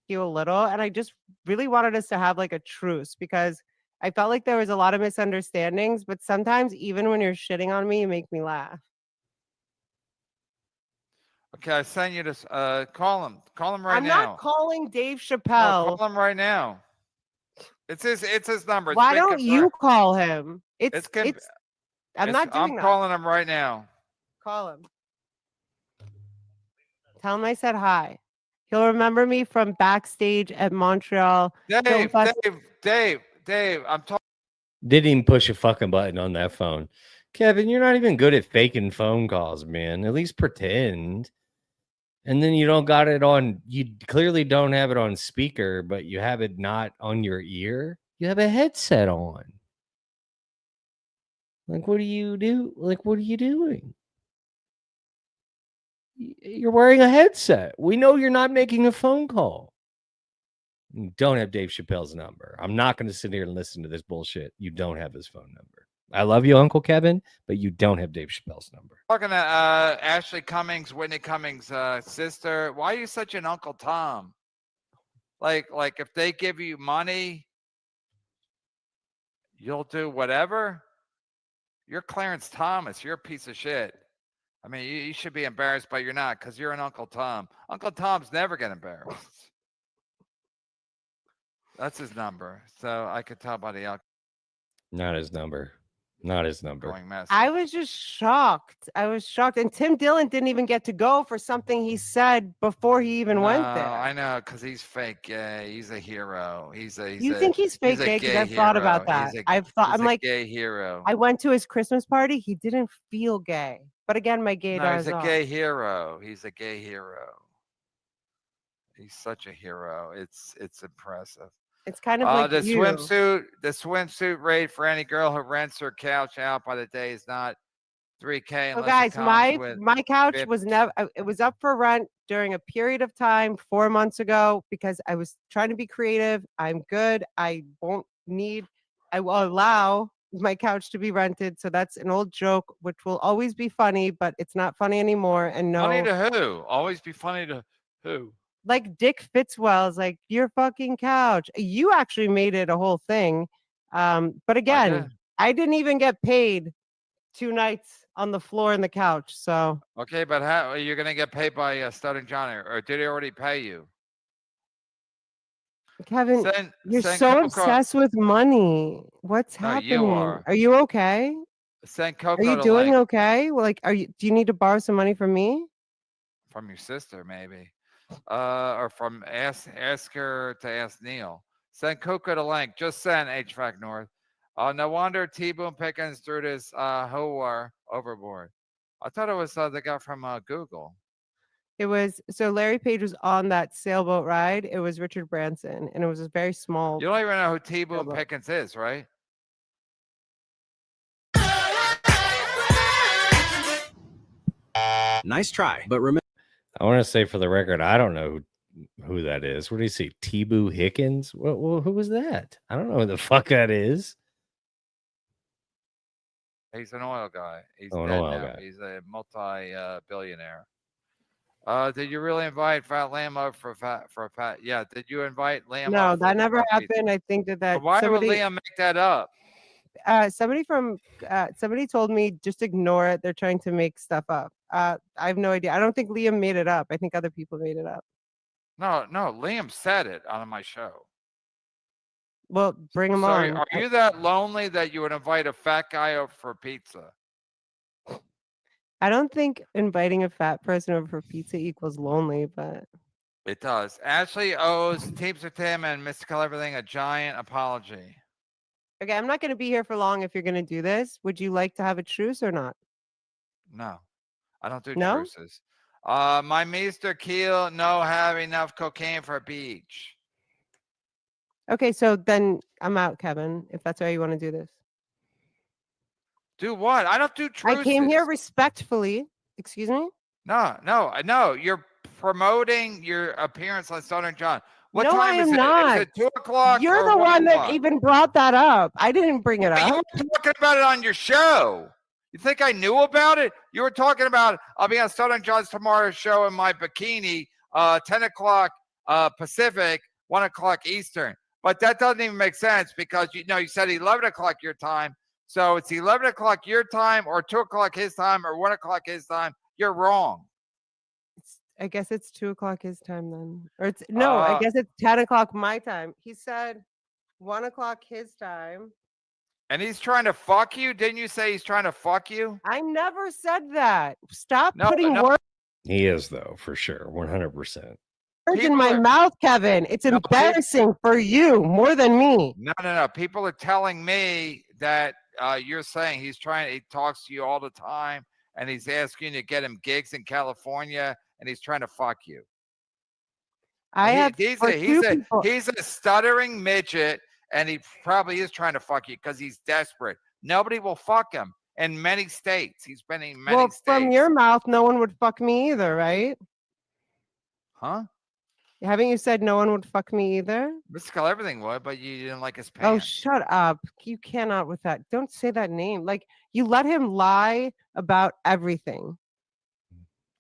You a little, and I just really wanted us to have like a truce because I felt like there was a lot of misunderstandings, but sometimes even when you're shitting on me, you make me laugh. Okay, I sent you this. Call him. Call him right I'm now. not calling Dave No, Chappelle. call him right now. It's his number. It's Why been don't you confirmed. call him? I'm not doing I'm that. calling him right now. Call him. Tell him I said hi. He'll remember me from backstage at Montreal. Dave, I'm talking. Didn't even push a fucking button on that phone. Kevin, you're not even good at faking phone calls, man. At least pretend. And then you don't got it on, you clearly don't have it on speaker, but you have it not on your ear. You have a headset on. Like, what do you do? Like, what are you doing? You're wearing a headset. We know you're not making a phone call. You don't have Dave Chappelle's number. I'm not going to sit here and listen to this bullshit. You don't have his phone number. I love you, Uncle Kevin, but you don't have Dave Chappelle's number. Talking to Ashley Cummings, Whitney Cummings' sister. Why are you such an Uncle Tom? Like if they give you money, you'll do whatever. You're Clarence Thomas. You're a piece of shit. I mean, you should be embarrassed, but you're not because you're an Uncle Tom. Uncle Tom's never get embarrassed. That's his number. So I could tell by the alcohol. Not his number. Not his number. I was just shocked. And Tim Dillon didn't even get to go for something he said before he even went there. I know, because he's fake gay. He's a hero. You think he's fake gay? Because I've thought about that. I'm like, gay hero. I went to his Christmas party. He didn't feel gay. But again, my gaydar No, he's is a off. gay hero. He's a gay hero. He's such a hero. It's impressive. It's kind of like the you. swimsuit rate for any girl who rents her couch out by the day is not $3K. So guys, my couch was never. It was up for rent during a period of time 4 months ago because I was trying to be creative. I'm good. I will allow my couch to be rented. So that's an old joke, which will always be funny, but it's not funny anymore. And no, funny to who? Always be funny to who? Like Dick Fitzwell's like your fucking couch. You actually made it a whole thing. But again, I didn't even get paid 2 nights on the floor in the couch. So okay, but how are you gonna get paid by Stuttering Johnny, or did he already pay you? Kevin, you're so obsessed with money. What's happening? You are. Are you okay? Send Coco. Are you doing okay? Well, like, do you need to borrow some money from me? From your sister, maybe. Or from ask her to ask Neil. Send Coco the link. Just send HVAC North. No wonder T-Boone Pickens threw this whore overboard. I thought it was the guy from Google. It was so Larry Page was on that sailboat ride. It was Richard Branson, and it was a very small. You don't even know who T-Boone Pickens is, right? Nice try, but remember. I want to say for the record, I don't know who that is. What do you see? T-Boo Hickens? Who was that? I don't know who the fuck that is. He's an oil guy. He's Oh, an dead oil now. guy. He's a multi-billionaire. Did you really invite Fat Liam for a fat? Yeah. Did you invite Liam? No, up for that the never fat pizza? happened. I think that Why somebody, would Liam make that up? somebody told me just ignore it. They're trying to make stuff up. I have no idea. I don't think Liam made it up. I think other people made it up. No, Liam said it on my show. Well, bring him So on. are you that lonely that you would invite a fat guy over for pizza? I don't think inviting a fat person over for pizza equals lonely, but It does. Ashley owes Tapes with Tim and Mystical Everything a giant apology. okay, I'm not going to be here for long if you're going to do this. Would you like to have a truce or not? No, I don't do No? truces. My Mr. Keel no have enough cocaine for a beach. Okay, so then I'm out, Kevin, if that's how you want to do this. Do what? I don't do truces. I came here respectfully. Excuse me? No. You're promoting your appearance on Southern John. What No, time I is am it? not. Is it 2 o'clock? You're or the 1 one that o'clock? even brought that up. I didn't bring it But you up. were talking about it on your show. You think I knew about it? You were talking about I'll be on Southern John's tomorrow's show in my bikini, 10 o'clock Pacific, 1 o'clock Eastern. But that doesn't even make sense because you said 11 o'clock your time. So it's 11 o'clock your time or 2 o'clock his time or 1 o'clock his time. You're wrong. I guess it's 2 o'clock his time then. Or it's no, I guess it's 10 o'clock my time. He said 1 o'clock his time. And he's trying to fuck you? Didn't you say he's trying to fuck you? I never said that. Stop putting words He is, though, for sure. 100%. in my mouth, Kevin. It's embarrassing for you more than me. No. People are telling me that you're saying he talks to you all the time and he's asking you to get him gigs in California and he's trying to fuck you. He's a stuttering midget and he probably is trying to fuck you because he's desperate. Nobody will fuck him in many states. He's been in many states. From your mouth, no one would fuck me either, right? Huh? Haven't you said no one would fuck me either? Mystical Everything would, but you didn't like his Oh, pants. shut up. You cannot with that. Don't say that name. Like, you let him lie about everything.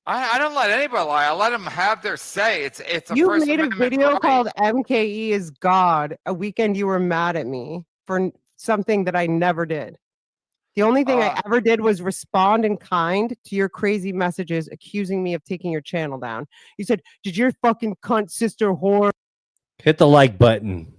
I don't let anybody lie. I let them have their say. It's a You First made a Amendment video right. called MKE is God. A weekend you were mad at me for something that I never did. The only thing I ever did was respond in kind to your crazy messages accusing me of taking your channel down. You said, did your fucking cunt sister whore Hit the like button.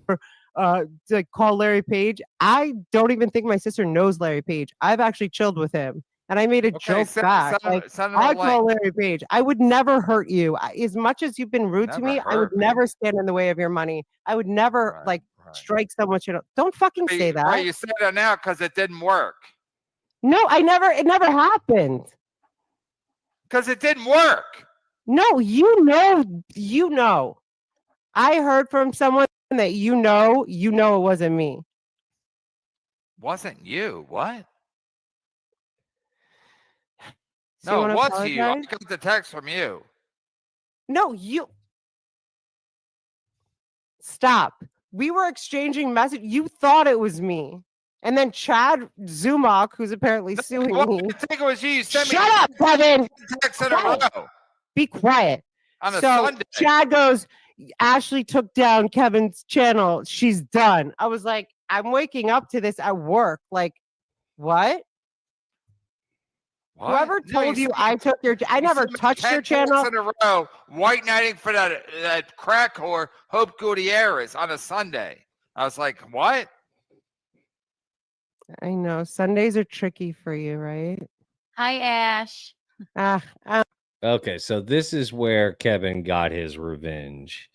to call Larry Page? I don't even think my sister knows Larry Page. I've actually chilled with him. And I made a joke back. I call Larry Page. I would never hurt you. As much as you've been rude to me, I would never stand in the way of your money. I would never strike someone. Don't fucking say that. Right, you say that now because it didn't work. No, it never happened. Because it didn't work. No, you know. I heard from someone that you know it wasn't me. Wasn't you? What? So no, you it was apologize? you. I got the text from you. No, you. Stop. We were exchanging messages. You thought it was me. And then Chad Zumach, who's apparently suing me. I think it was you. You sent Shut up, Kevin. Text in a row. Be quiet. On a so Sunday. Chad goes, Ashley took down Kevin's channel. She's done. I was like, I'm waking up to this at work. Like, what? Whoever told you I took your, I never touched your channel. In a row, white knighting for that crack whore, Hope Gutierrez, on a Sunday. I was like, what? I know Sundays are tricky for you, right? Hi, Ash. Okay, so this is where Kevin got his revenge.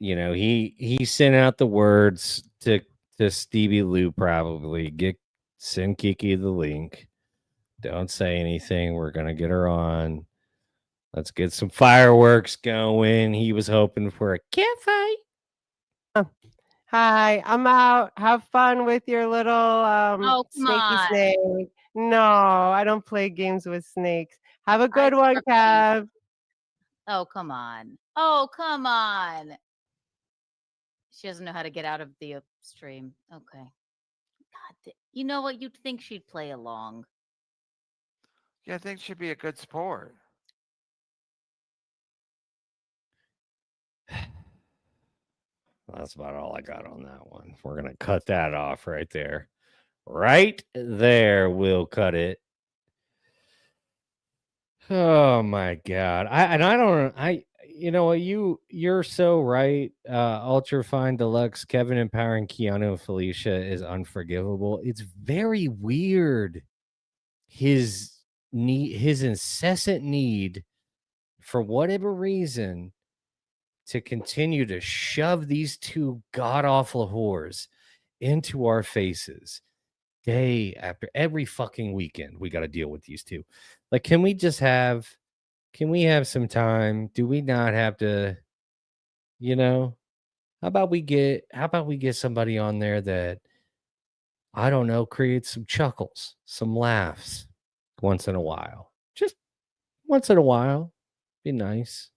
You know, he sent out the words to Stevie Lou, probably send Kiki the link. Don't say anything. We're gonna get her on. Let's get some fireworks going. He was hoping for a campfire. Hi, I'm out. Have fun with your little snake. No, I don't play games with snakes. Have a good one, Kev. Oh, come on. Oh, come on. She doesn't know how to get out of the stream. Okay. God, you know what? You'd think she'd play along. Yeah, I think she'd be a good sport. That's about all I got on that one. We're going to cut that off right there. Right there, we'll cut it. Oh my God. You know what, you're so right. Ultra Fine Deluxe, Kevin empowering Keanu and Felicia is unforgivable. It's very weird. His incessant need, for whatever reason, to continue to shove these two god-awful whores into our faces day after every fucking weekend. We got to deal with these two. Like, can we have some time? Do we not have to, how about we get somebody on there that, I don't know, creates some chuckles, some laughs once in a while. Just once in a while. Be nice.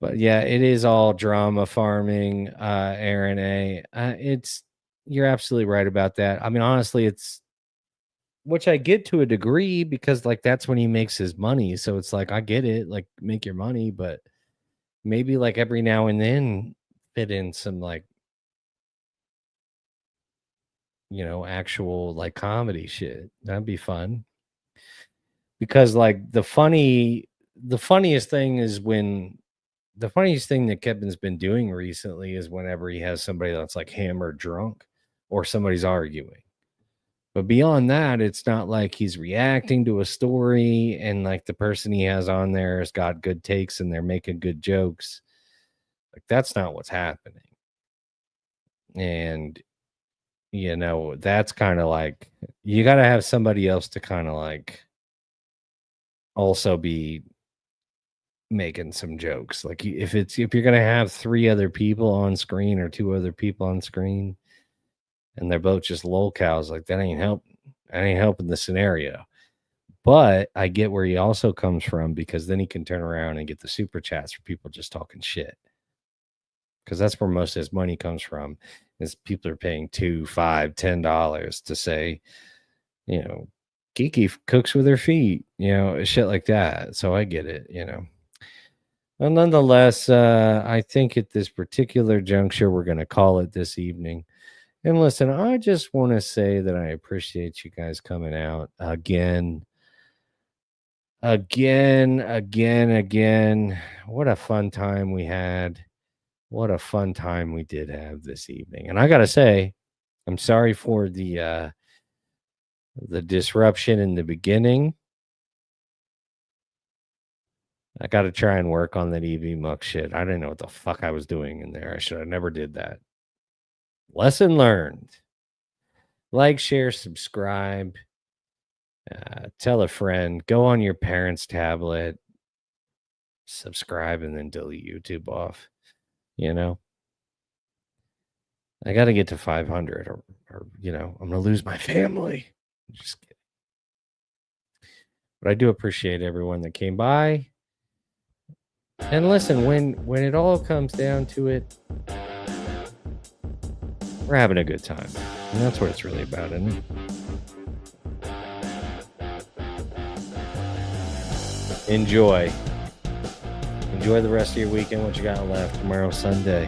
But yeah, it is all drama farming, Aaron A. You're absolutely right about that. I mean, honestly, which I get to a degree, because like that's when he makes his money. So it's like, I get it, like make your money, but maybe like every now and then fit in some like, actual like comedy shit. That'd be fun. Because like the funniest thing that Kevin's been doing recently is whenever he has somebody that's like hammered drunk or somebody's arguing. But beyond that, it's not like he's reacting to a story and like the person he has on there has got good takes and they're making good jokes. Like, that's not what's happening. And, that's kind of like, you got to have somebody else to kind of like also be making some jokes. Like, if you're going to have 3 other people on screen or 2 other people on screen and they're both just lolcows, like that ain't helping the scenario. But I get where he also comes from, because then he can turn around and get the super chats for people just talking shit. Because that's where most of his money comes from, is people are paying $2, $5, $10 to say, Kiki cooks with her feet, shit like that. So I get it, And nonetheless, I think at this particular juncture, we're going to call it this evening. And listen, I just want to say that I appreciate you guys coming out again. What a fun time we had. What a fun time we did have this evening. And I got to say, I'm sorry for the disruption in the beginning. I got to try and work on that EV muck shit. I didn't know what the fuck I was doing in there. I should have never did that. Lesson learned. Like, share, subscribe. Tell a friend. Go on your parents' tablet. Subscribe and then delete YouTube off. I got to get to 500 or I'm going to lose my family. Just kidding. But I do appreciate everyone that came by. And listen, when it all comes down to it, we're having a good time. And that's what it's really about, isn't it? Enjoy the rest of your weekend, what you got left. Tomorrow, Sunday.